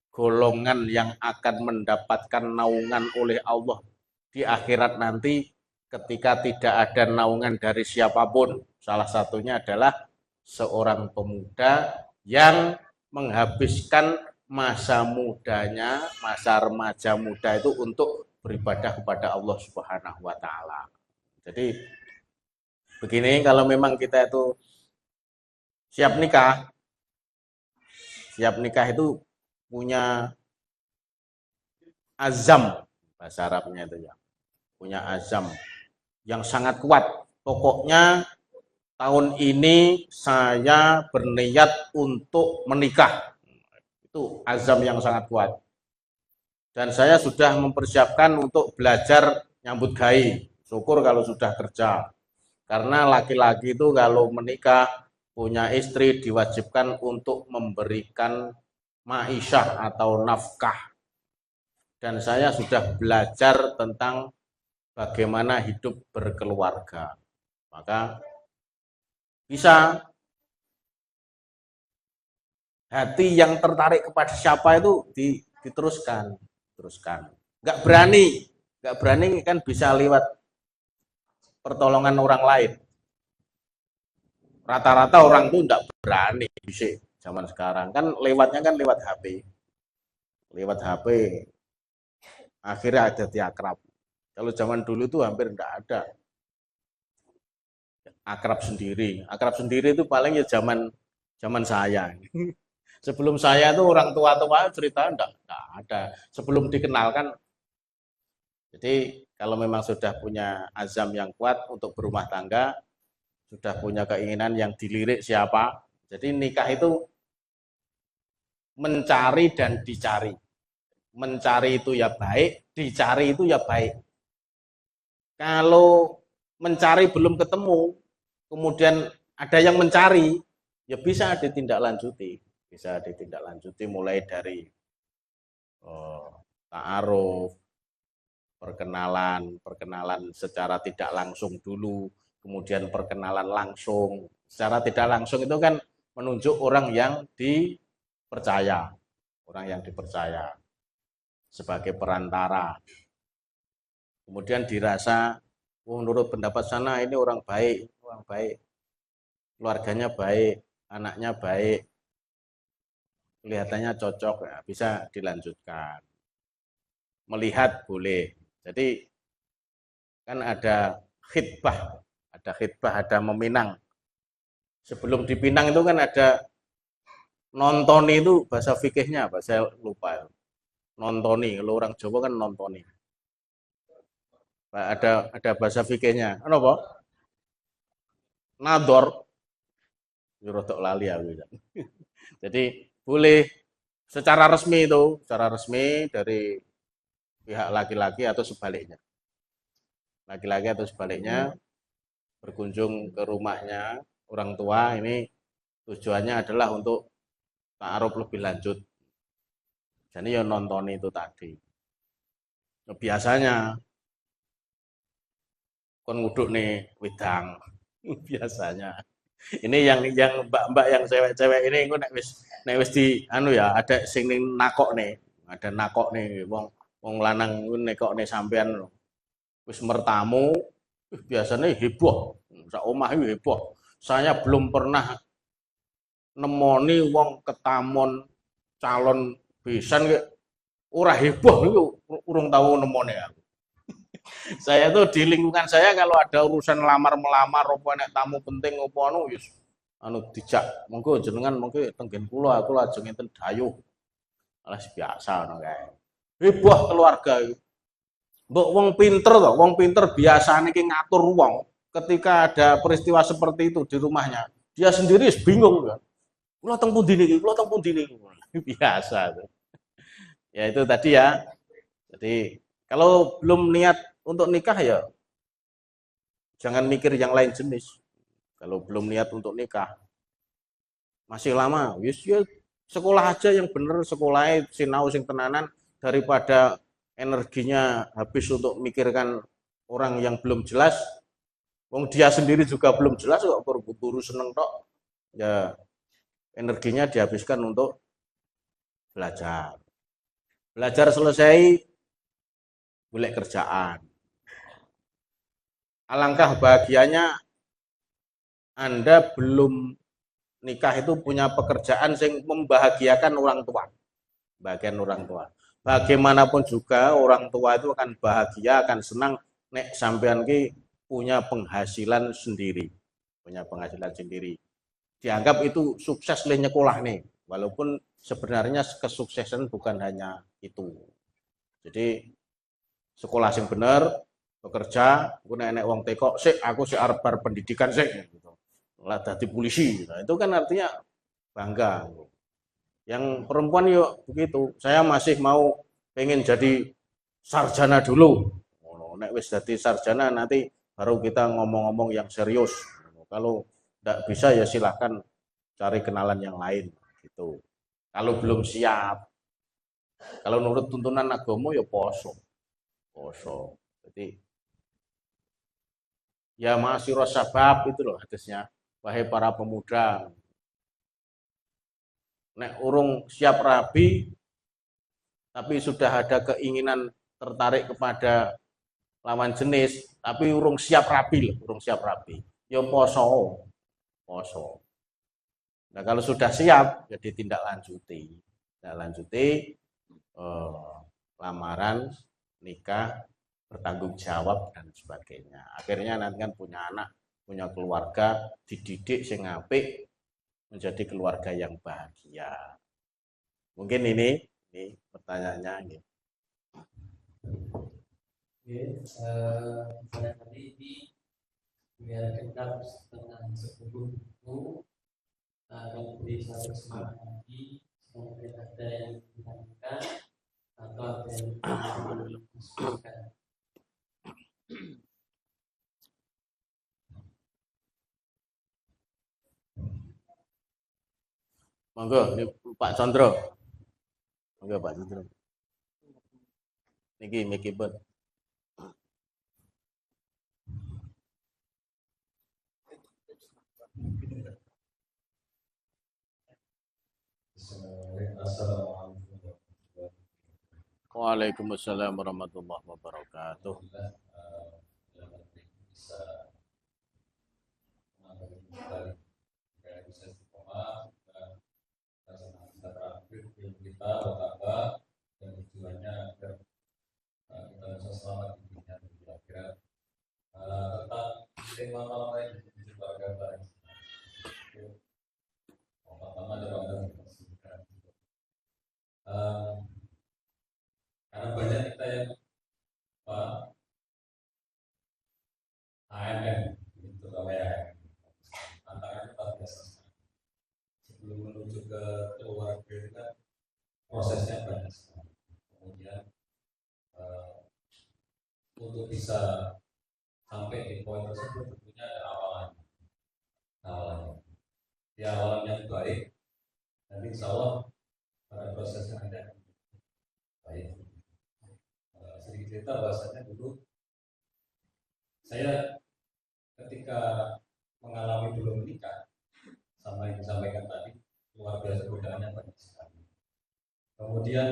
golongan yang akan mendapatkan naungan oleh Allah di akhirat nanti ketika tidak ada naungan dari siapapun. Salah satunya adalah seorang pemuda yang menghabiskan masa mudanya, masa remaja muda itu untuk beribadah kepada Allah Subhanahu wa taala. Jadi begini, kalau memang kita itu siap nikah itu punya azam, bahasa Arabnya itu ya, punya azam yang sangat kuat. Pokoknya tahun ini saya berniat untuk menikah. Itu azam yang sangat kuat. Dan saya sudah mempersiapkan untuk belajar nyambut gai. Syukur kalau sudah kerja. Karena laki-laki itu kalau menikah punya istri diwajibkan untuk memberikan ma'isyah atau nafkah. Dan saya sudah belajar tentang bagaimana hidup berkeluarga. Maka bisa hati yang tertarik kepada siapa itu diteruskan. Nggak berani kan bisa lewat pertolongan orang lain. Rata-rata orang tuh nggak berani bisa zaman sekarang kan lewatnya kan lewat HP akhirnya ada akrab. Kalau zaman dulu tuh hampir nggak ada akrab sendiri itu paling ya zaman saya. Sebelum saya tuh orang tua cerita enggak ada. Sebelum dikenalkan. Jadi kalau memang sudah punya azam yang kuat untuk berumah tangga, sudah punya keinginan yang dilirik siapa. Jadi nikah itu mencari dan dicari. Mencari itu ya baik, dicari itu ya baik. Kalau mencari belum ketemu, kemudian ada yang mencari, ya bisa ditindaklanjuti. Bisa ditindaklanjuti mulai dari ta'aruf, perkenalan secara tidak langsung dulu, kemudian perkenalan langsung. Secara tidak langsung itu kan menunjuk orang yang dipercaya sebagai perantara. Kemudian dirasa, menurut pendapat sana ini orang baik, keluarganya baik, anaknya baik, kelihatannya cocok, ya, bisa dilanjutkan. Melihat boleh. Jadi kan ada khitbah, ada meminang. Sebelum dipinang itu kan ada nontoni, itu bahasa fikihnya apa? Saya lupa. Nontoni, kalau orang Jawa kan nontoni. Ada bahasa fikihnya. Apa? Nador. Rodok lali aku. Jadi boleh secara resmi dari pihak laki-laki atau sebaliknya. Laki-laki atau sebaliknya berkunjung ke rumahnya orang tua ini tujuannya adalah untuk ta'aruf lebih lanjut. Jadi ya nonton itu tadi. Nah, biasanya kon nguduk nih wedang biasanya. Ini yang mbak-mbak yang cewek-cewek ini engko nek wis di anu ya ada sing nakok nih. Ada nakok nih wong wong lanang ku nekok nih sampean wis mertamu biasanya heboh. Sak omah itu heboh. Saya belum pernah nemoni wong ketamon calon besan ora heboh itu urung tahu nemoni aku. Saya tuh di lingkungan saya kalau ada urusan lamar-melamar apa nek tamu penting apa anu wis anu dijak monggo jenengan monggo tenggen kula aku lajeng enten dayuh. Alas biasa ngono kae. Heboh keluarga itu. Mbok wong pinter biasanya ki ngatur wong ketika ada peristiwa seperti itu di rumahnya. Dia sendiri bingung kan. Kula teng pundi niki, kula teng pundi niki. Biasa tuh. Ya itu tadi ya. Jadi kalau belum niat untuk nikah ya jangan mikir yang lain jenis. Kalau belum niat untuk nikah masih lama, wis ya sekolah aja yang bener, sekolahnya sinau sing tenanan daripada energinya habis untuk mikirkan orang yang belum jelas. Wong dia sendiri juga belum jelas kok buru-buru seneng tok. Ya energinya dihabiskan untuk belajar. Belajar selesai boleh kerjaan. Alangkah bahagianya Anda belum nikah itu punya pekerjaan yang membahagiakan orang tua. Bagian orang tua. Bagaimanapun juga orang tua itu akan bahagia, akan senang nek sampean ki punya penghasilan sendiri. Punya penghasilan sendiri. Dianggap itu sukses le nyekolah nih. Walaupun sebenarnya kesuksesan bukan hanya itu. Jadi sekolah sing bener, bekerja, aku nek wong tekok sik aku sik arep bar pendidikan sik gitu. Lah dadi polisi. Nah, itu kan artinya bangga. Yang perempuan yuk begitu. Saya masih mau pengen jadi sarjana dulu. Nek wis jadi sarjana nanti baru kita ngomong-ngomong yang serius. Kalau tidak bisa ya silahkan cari kenalan yang lain gitu. Kalau belum siap, kalau menurut tuntunan agama ya poso, poso. Jadi ya masih sabab itu loh hadisnya. Wahai para pemuda, nek urung siap rabi, tapi sudah ada keinginan tertarik kepada lawan jenis, tapi urung siap rabi loh, urung siap rabi. Ya poso, poso. Nah kalau sudah siap, jadi tindak lanjuti, lamaran, nikah, bertanggung jawab dan sebagainya. Akhirnya nanti kan punya anak, punya keluarga, dididik sing apik, menjadi keluarga yang bahagia. Mungkin ini pertanyaannya. Gitu. Oke, tadi di biar kita setengah 10 itu akan beri satu kesempatan lagi mungkin ada yang ditanyakan atau ada yang diskusikan. Monggo, ini Pak Condro. Monggo Pak Condro. Niki mikipun. Waalaikumsalam warahmatullahi wabarakatuh. Kita bertambah dan tujuannya agar kita bisa selamat di dunia dan di akhirat. Tentang tema malam lain juga gambar. Pertama adalah karena banyak kita yang AMM itu KWAM tantangan kita biasa sebelum menuju ke keluarga kita prosesnya banyak sekali. Kemudian untuk bisa sampai di poin tersebut tentunya ada awalannya. Ya, awalan yang baik, nanti insya Allah pada prosesnya ada baik. Sedikit cerita bahasanya dulu saya ketika mengalami belum menikah sama yang disampaikan tadi, luar biasa godaannya banyak sekali. Kemudian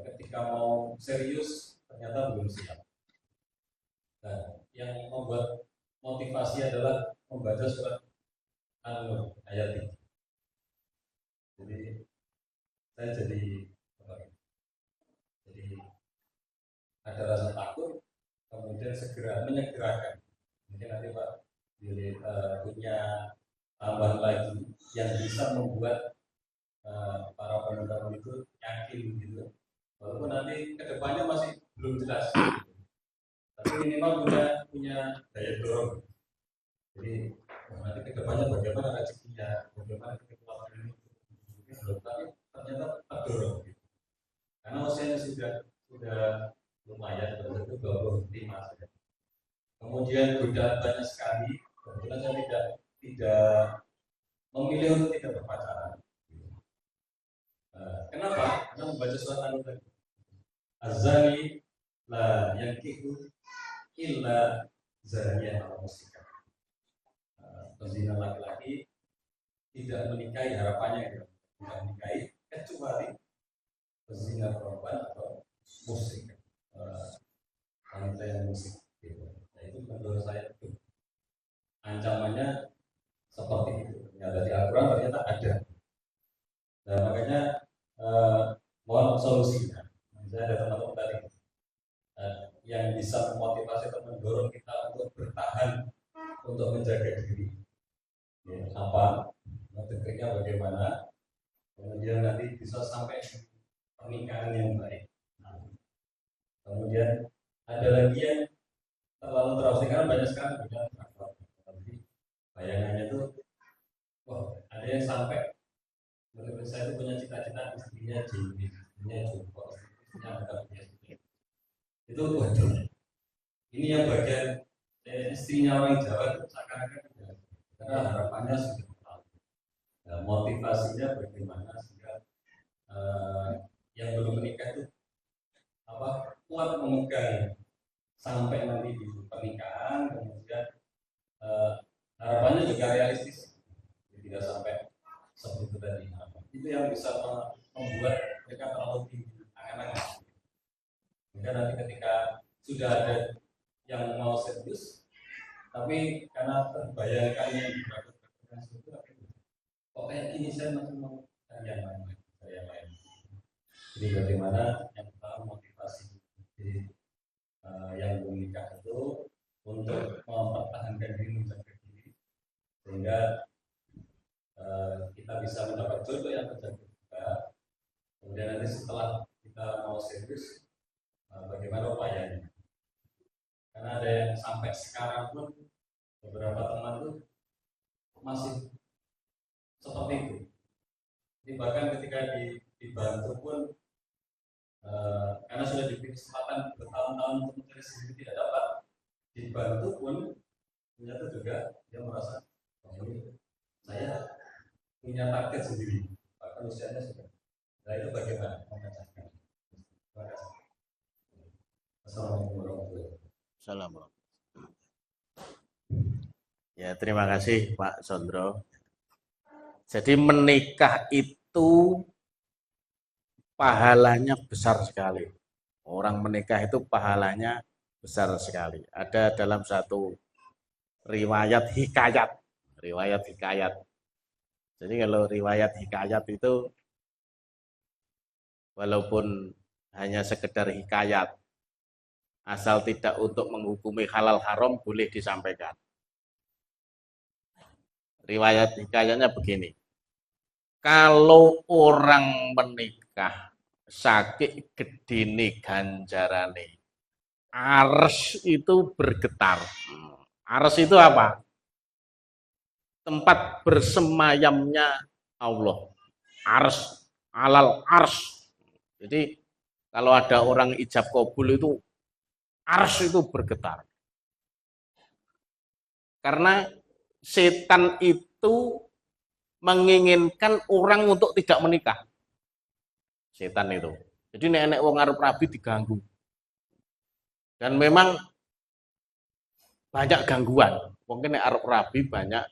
ketika mau serius ternyata belum siap. Nah, yang membuat motivasi adalah membaca surat An-Nur ayat ini. Jadi saya jadi ada rasa takut, kemudian segera menyegerakan. Mungkin nanti Pak punya tambahan lagi yang bisa membuat para penuntut itu yakin gitu. Walaupun nanti kedepannya masih belum jelas, tapi minimal punya daya dorong. Jadi nanti kedepannya bagaimana rezekinya, bagaimana kekeluargaan ini, tapi ternyata terdorong. Karena usianya sudah lumayan, berarti 25 saja. Kemudian godaan banyak sekali. Kebetulan saya tidak memilih untuk tidak berpacaran. Kenapa? Karena membaca surat An-Nur tadi. Az-zani la yankihu illa zaniyah atau musyrikah. Pezina laki-laki tidak menikahi, harapannya tidak menikahi kecuali pezina perempuan atau musyrik. Wanita yang musyrik. Nah, itu menurut saya itu ancamannya seperti itu. Ternyata di Al-Quran ternyata ada. Nah, makanya mohon solusinya. Misalnya ada teman-teman tadi yang bisa memotivasi atau mendorong kita untuk bertahan, untuk menjaga diri. Ya, apa? Tekniknya bagaimana? Kemudian nanti bisa sampai pernikahan yang baik. Nah, kemudian ada lagi yang terlalu terus karena banyak sekali bidang traktor. Tapi bayangannya itu, wah ada yang sampai menurut saya itu punya cita-cita istrinya jilid, istrinya jumbo, istrinya agak punya itu waduh. Ini yang bagian istrinya orang Jawa itu seakan-akan karena harapannya sudah tahu. Nah, motivasinya bagaimana sehingga yang belum menikah itu kuat memegang sampai nanti di pernikahan, kemudian harapannya juga realistis, tidak sampai seperti itu tadi. Itu yang bisa membuat mereka terlalu tinggi angan-angan. Sehingga nanti ketika sudah ada yang mau serius, tapi karena terbayangkan yang dilakukan itu, kok kayak gini saya masih mau yang lain. Jadi bagaimana yang pertama motivasi yang menikah itu untuk mempertahankan diri, menjaga diri, sehingga kita bisa mendapat jodoh yang terjaga juga. Kemudian nanti setelah kita mau serius, bagaimana upayanya? Karena ada yang sampai sekarang pun beberapa teman itu masih seperti itu. Jadi bahkan ketika dibantu pun karena sudah diberi kesempatan bertahun-tahun untuk mencari sendiri tidak dapat, dibantu pun ternyata juga dia merasa ini saya punya target sendiri, bahkan usianya sudah. Nah itu bagaimana memecahkan? Terima kasih. Assalamualaikum warahmatullahi wabarakatuh. Assalamualaikum. Ya, terima kasih Pak Sondro. Jadi menikah itu pahalanya besar sekali. Orang menikah itu pahalanya besar sekali. Ada dalam satu riwayat hikayat. Jadi kalau riwayat hikayat itu walaupun hanya sekedar hikayat, asal tidak untuk menghukumi halal haram boleh disampaikan. Riwayat hikayatnya begini. Kalau orang menikah sakit gedene ganjarane, ars itu bergetar. Ars itu apa? Tempat bersemayamnya Allah. Ars alal ars. Jadi kalau ada orang ijab kabul itu ars itu bergetar. Karena setan itu menginginkan orang untuk tidak menikah. Setan itu. Jadi nenek wong arep rabi diganggu. Dan memang banyak gangguan. Mungkin nek arep rabi banyak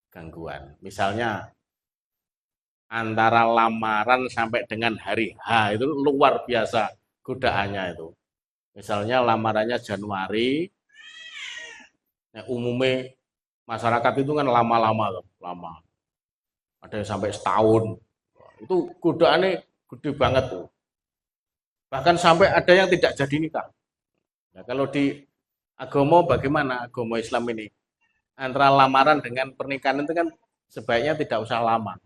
gangguan. Misalnya antara lamaran sampai dengan hari H itu luar biasa godaannya itu. Misalnya lamarannya Januari, umumnya masyarakat itu kan lama-lama, lama. Ada yang sampai setahun. Itu godaannya gede banget tuh. Bahkan sampai ada yang tidak jadi nikah. Nah, kalau di agama bagaimana agama Islam ini? Antara lamaran dengan pernikahan itu kan sebaiknya tidak usah lama.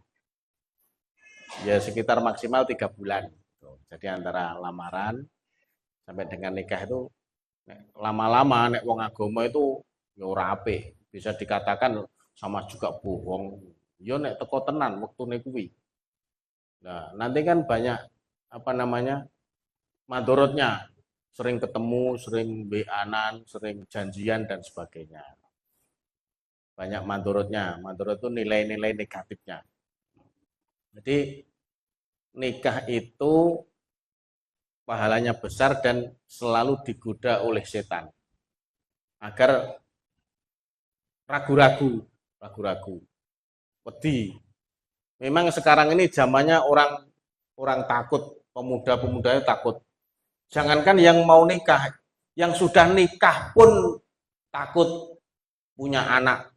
Ya sekitar maksimal 3 bulan. Jadi antara lamaran sampai dengan nikah itu lama-lama nek wong agama itu ya ora apik. Bisa dikatakan sama juga bohong. Yo nek teko tenan wektune kuwi. Nah, nanti kan banyak madorotnya. Sering ketemu, sering beanan, sering janjian dan sebagainya. Banyak madorotnya. Madorot itu nilai-nilai negatifnya. Jadi nikah itu pahalanya besar dan selalu digoda oleh setan agar ragu-ragu, wedi. Memang sekarang ini zamannya orang takut, pemuda-pemudanya takut. Jangankan yang mau nikah, yang sudah nikah pun takut punya anak.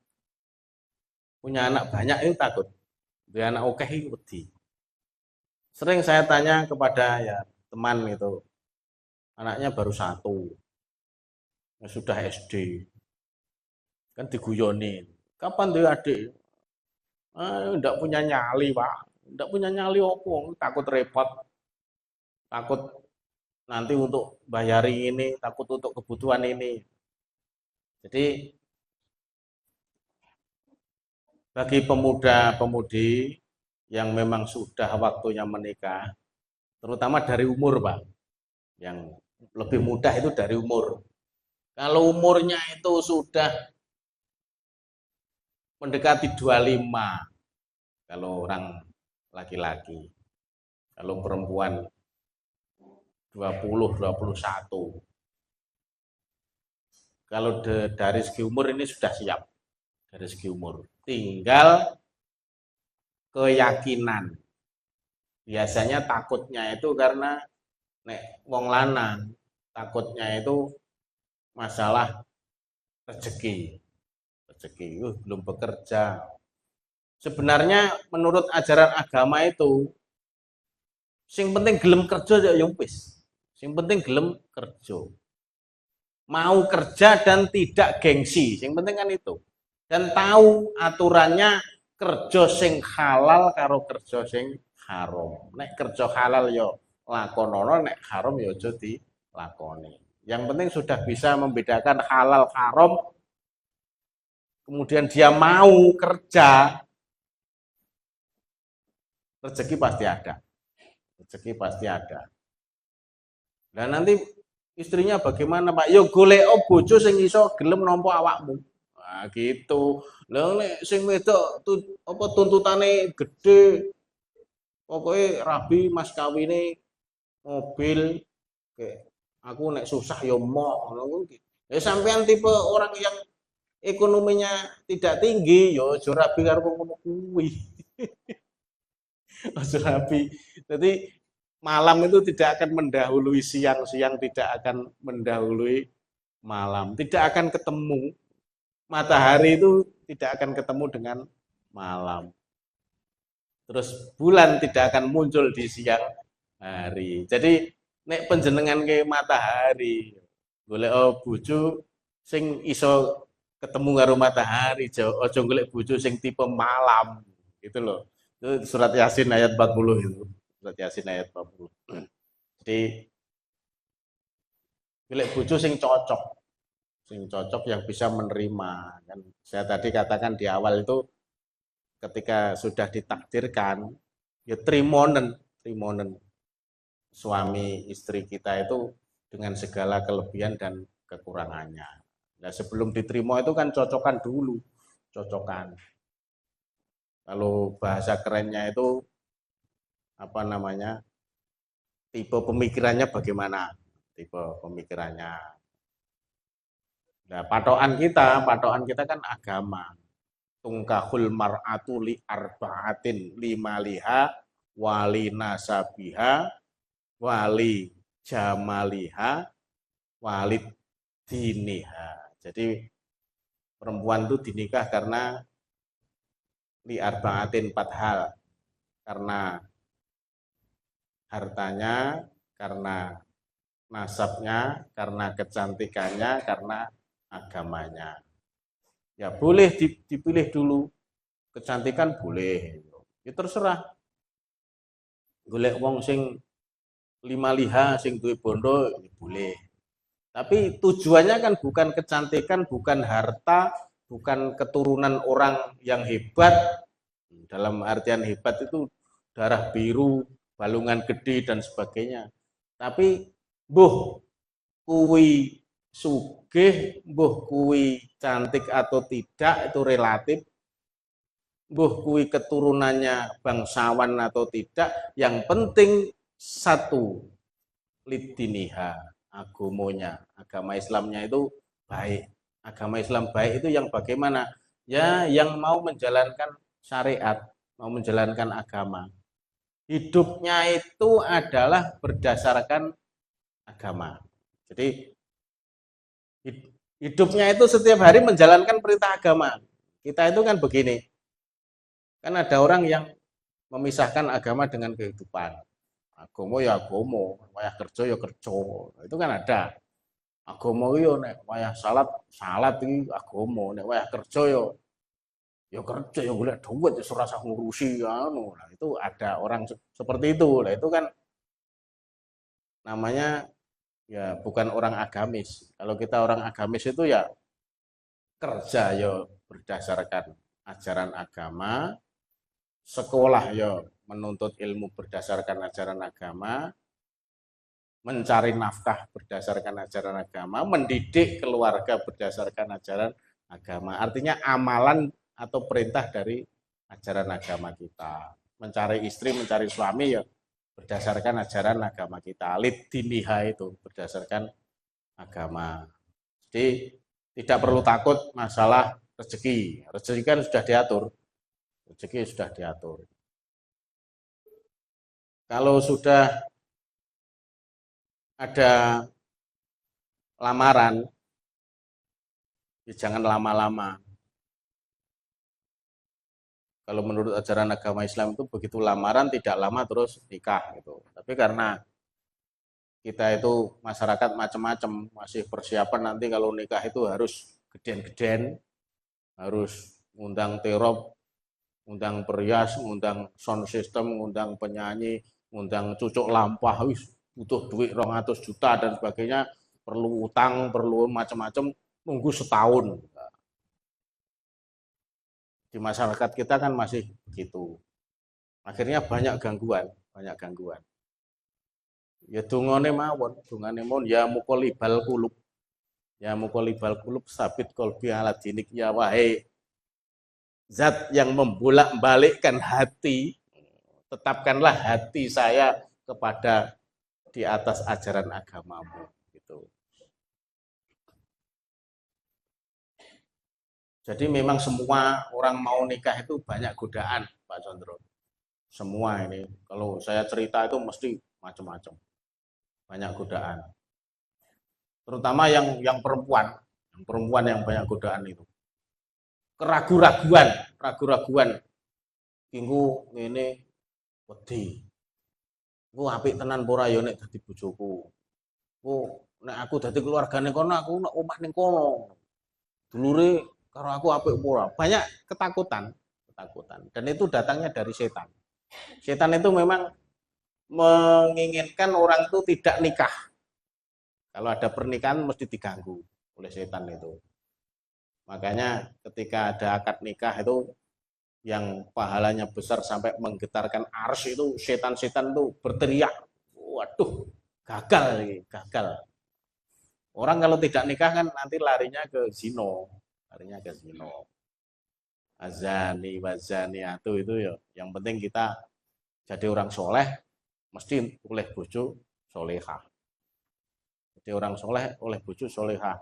Punya anak banyak itu takut. Punya anak oke itu wedi. Sering saya tanya kepada ya teman itu, anaknya baru 1, sudah SD, kan diguyonin. Kapan dia adik? Enggak punya nyali pak, enggak punya nyali opo, takut repot, takut nanti untuk bayari ini, takut untuk kebutuhan ini. Jadi bagi pemuda-pemudi yang memang sudah waktunya menikah, terutama dari umur Pak, yang lebih mudah itu dari umur. Kalau umurnya itu sudah mendekati 25, kalau orang laki-laki, kalau perempuan 20, 21. Kalau dari segi umur ini sudah siap, dari segi umur. Tinggal keyakinan. Biasanya takutnya itu karena nek wong lanang, takutnya itu masalah rezeki. Belum bekerja. Sebenarnya menurut ajaran agama itu sing penting gelem kerja ya wis. Sing penting gelem kerja. Mau kerja dan tidak gengsi, sing penting kan itu. Dan tahu aturannya kerja sing halal karo kerja sing haram. Nek kerja halal yo lakonono, nek haram yo aja dilakoni. Yang penting sudah bisa membedakan halal haram, kemudian dia mau kerja, rezeki pasti ada. Rezeki pasti ada. Dan nanti istrinya bagaimana Pak? Yo golek bojo sing iso gelem nampa awakmu. Nah, gitu. Lah nek sing wedok tuntutane gede, pokoknya rabi mas kawine mobil, kayak aku nek susah ya mau ngono gitu. Ya sampean tipe orang yang ekonominya tidak tinggi, ya aja rabi karo ngono kuwi. Aja rabi. Jadi malam itu tidak akan mendahului siang, siang tidak akan mendahului malam, tidak akan ketemu. Matahari itu tidak akan ketemu dengan malam. Terus bulan tidak akan muncul di siang hari. Jadi nek penjenengan ke matahari, golek bojo sing iso ketemu karo matahari, aja golek bojo sing tipe malam, gitu loh. Itu surat Yasin ayat 40 itu. Surat Yasin ayat 40. Jadi golek bojo sing cocok yang bisa menerima. Kan saya tadi katakan di awal itu ketika sudah ditakdirkan ya trimonen trimonen suami istri kita itu dengan segala kelebihan dan kekurangannya. Nah, sebelum diterima itu kan cocokan dulu, cocokan. Kalau bahasa kerennya itu apa namanya? Tipe pemikirannya bagaimana? Tipe pemikirannya. Nah, patokan kita kan agama. Tungkahul mar'atu li arba'atin lima liha wali nasabiha wali jamaliha walid diniha. Jadi perempuan itu dinikah karena li arba'atin 4 hal. Karena hartanya, karena nasabnya, karena kecantikannya, karena agamanya. Ya boleh dipilih dulu. Kecantikan boleh. Ya terserah. Golek wong sing 5 liha sing duwe bondo ya boleh. Tapi tujuannya kan bukan kecantikan, bukan harta, bukan keturunan orang yang hebat. Dalam artian hebat itu darah biru, balungan gede dan sebagainya. Tapi mbuh kuwi sugih, mbuh kuwi cantik atau tidak itu relatif. Mbuh kuwi keturunannya bangsawan atau tidak, yang penting satu lidiniha, agomonya, agama Islamnya itu baik. Agama Islam baik itu yang bagaimana? Ya, yang mau menjalankan syariat, mau menjalankan agama. Hidupnya itu adalah berdasarkan agama. Jadi hidupnya itu setiap hari menjalankan perintah agama. Kita itu kan begini. Kan ada orang yang memisahkan agama dengan kehidupan. Agama ya agama, wayah kerja ya kerja. Itu kan ada. Agama yo nek wayah salat iki agama, nek wayah kerja ya kerja ya golek duit ya ora usah ngurusi anu. Nah, itu ada orang seperti itu. Nah, itu kan namanya ya bukan orang agamis. Kalau kita orang agamis itu ya kerja ya berdasarkan ajaran agama, sekolah ya menuntut ilmu berdasarkan ajaran agama, mencari nafkah berdasarkan ajaran agama, mendidik keluarga berdasarkan ajaran agama. Artinya amalan atau perintah dari ajaran agama kita. Mencari istri, mencari suami ya berdasarkan ajaran agama kita. Lid diniha itu berdasarkan agama. Jadi tidak perlu takut masalah rezeki. Rezeki kan sudah diatur. Rezeki sudah diatur. Kalau sudah ada lamaran, ya jangan lama-lama. Kalau menurut ajaran agama Islam itu begitu lamaran tidak lama terus nikah gitu. Tapi karena kita itu masyarakat macam-macam, masih persiapan nanti kalau nikah itu harus geden-geden, harus ngundang terop, ngundang perias, ngundang sound system, ngundang penyanyi, ngundang cucuk lampah, butuh duit 200 juta dan sebagainya, perlu utang, perlu macam-macam, nunggu setahun. Di masyarakat kita kan masih begitu. Akhirnya banyak gangguan. Ya dungane mawon, dungane mon ya muqallibal qulub. Ya muqallibal qulub sabit qalbi ala dinik, ya wahai zat yang membolak-balikkan hati, tetapkanlah hati saya kepada di atas ajaran agamamu gitu. Jadi memang semua orang mau nikah itu banyak godaan, Pak Condro. Semua ini, kalau saya cerita itu mesti macam-macam, banyak godaan. Terutama yang perempuan yang banyak godaan itu. Keraguan. Kingku ini wedi. Ku apik tenan ora ya nek dadi bojoku. Ku nek aku dadi keluargane kono, aku nek omah ning kono. Dulure karo aku apik ora. Banyak ketakutan. Dan itu datangnya dari setan. Setan itu memang menginginkan orang itu tidak nikah. Kalau ada pernikahan mesti diganggu oleh setan itu. Makanya ketika ada akad nikah itu yang pahalanya besar sampai menggetarkan arsy itu, setan-setan tuh berteriak, waduh, gagal. Orang kalau tidak nikah kan nanti larinya ke zino, azani wazaniatu itu ya. Yang penting kita jadi orang soleh, mesti oleh bojo solehah. Jadi orang soleh oleh bojo solehah.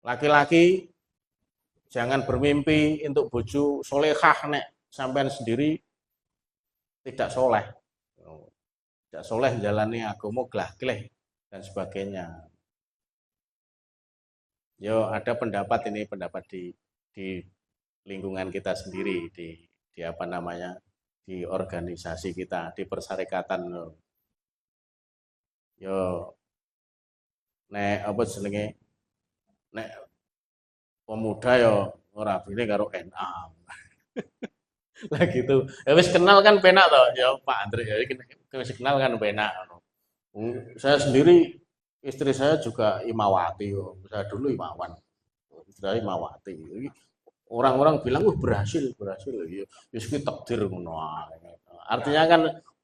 Laki-laki jangan bermimpi untuk bojo solehah nek sampean sendiri tidak soleh. Tidak soleh jalani agama glah-gleh dan sebagainya. Yo ada pendapat di lingkungan kita sendiri, di apa namanya, di organisasi kita, di persyarikatan. Yo nek apa jenenge, nek pemuda yo ora bine karo NA. Lah gitu. Ya wis kenal kan penak toh, ya Pak Andre ya wis kenal kan penak. Saya sendiri, istri saya juga Imawati, saya dulu Imawan. Istri saya Imawati. Orang-orang bilang, berhasil. Ya, wis ki takdir ngono ae. Artinya kan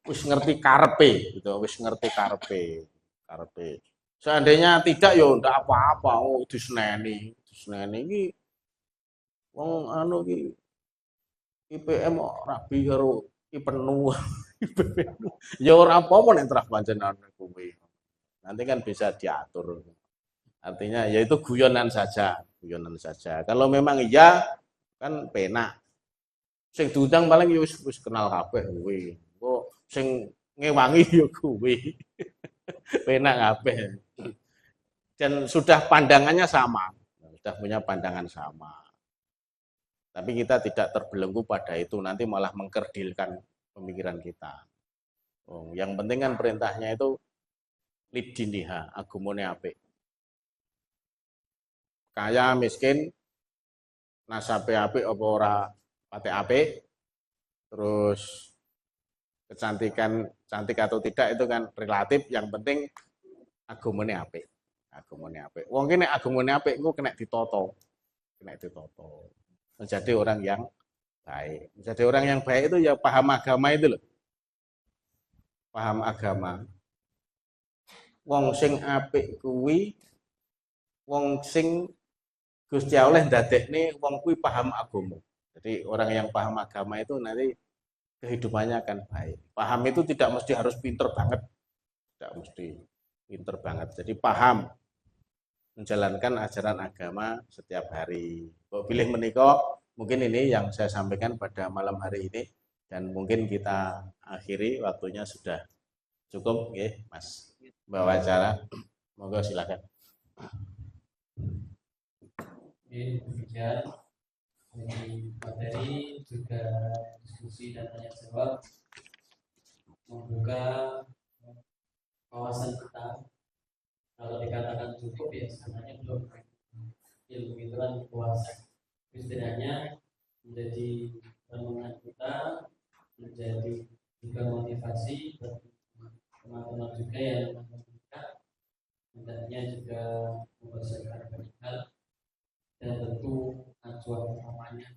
wis ngerti karepe gitu, wis ngerti karepe. Seandainya tidak ya ndak apa-apa, diseneni iki wong anu ki IPM rabi karo IPenu. Ya ora apa-apa nek trah panjenengan kuwi. Nanti kan bisa diatur. Artinya ya itu guyonan saja. Kalau memang iya kan penak. Sing diundang paling ya wis kenal kabeh kuwi. Engko sing ngewangi ya kuwi. Penak kabeh. Dan sudah pandangannya sama. Sudah punya pandangan sama. Tapi kita tidak terbelenggu pada itu, nanti malah mengkerdilkan pemikiran kita. Yang penting kan perintahnya itu lidiniha, agamane apik. Kaya miskin, nasabe apik apa ora pate apik, terus kecantikan, cantik atau tidak itu kan relatif, yang penting agamane apik. Wong ki nek agamane apik engko kena ditoto. Menjadi orang yang baik. Menjadi orang yang baik itu ya paham agama itu loh. Paham agama. Wong sing apik kuwi wong sing Gusti Allah ndadekne wong kuwi paham agama. Jadi orang yang paham agama itu nanti kehidupannya akan baik. Paham itu tidak mesti harus pinter banget. Tidak mesti pinter banget. Jadi paham menjalankan ajaran agama setiap hari. Kok pilih menikah, mungkin ini yang saya sampaikan pada malam hari ini, dan mungkin kita akhiri, waktunya sudah cukup, ya, Mas bawa acara. Monggo silakan. Demikian dari materi juga diskusi dan tanya jawab membuka wawasan kita. Kalau dikatakan cukup ya sebenarnya belum. Ilmu itu kan kuasa. Setidaknya menjadi renungan kita, menjadi juga motivasi bagi teman-teman juga yang mendengar. Hendaknya juga mempersiapkan banyak hal dan tentu acuan utamanya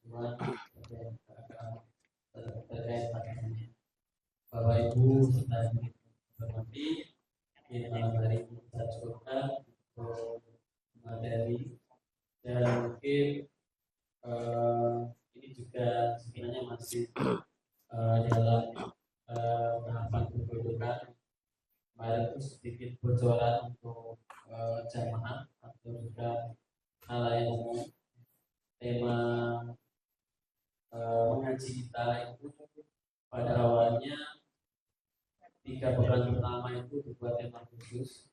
adalah acuan terkait pakannya. Bapak Ibu serta ibu hormati, ini malam hari kita cukupkan untuk materi, dan mungkin ini juga sebenarnya masih dalam tahapan pembentukan. Kemarin itu sedikit bocoran untuk jamaah atau juga hal yang umum. Tema mengaji kita itu pada awalnya 3 pekan pertama itu dibuat tema khusus.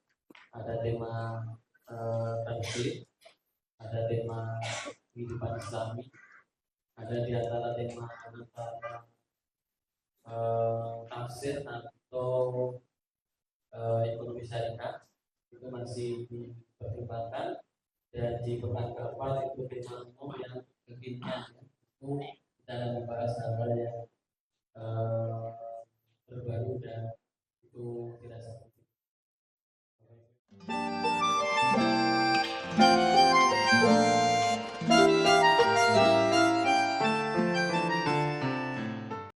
Ada tema tafsir, ada tema kehidupan Islami, ada di antara tema antara tafsir atau ekonomi syariah, itu masih dipertimbangkan. Dan di pekan keempat itu tema umum yang kekinian, itu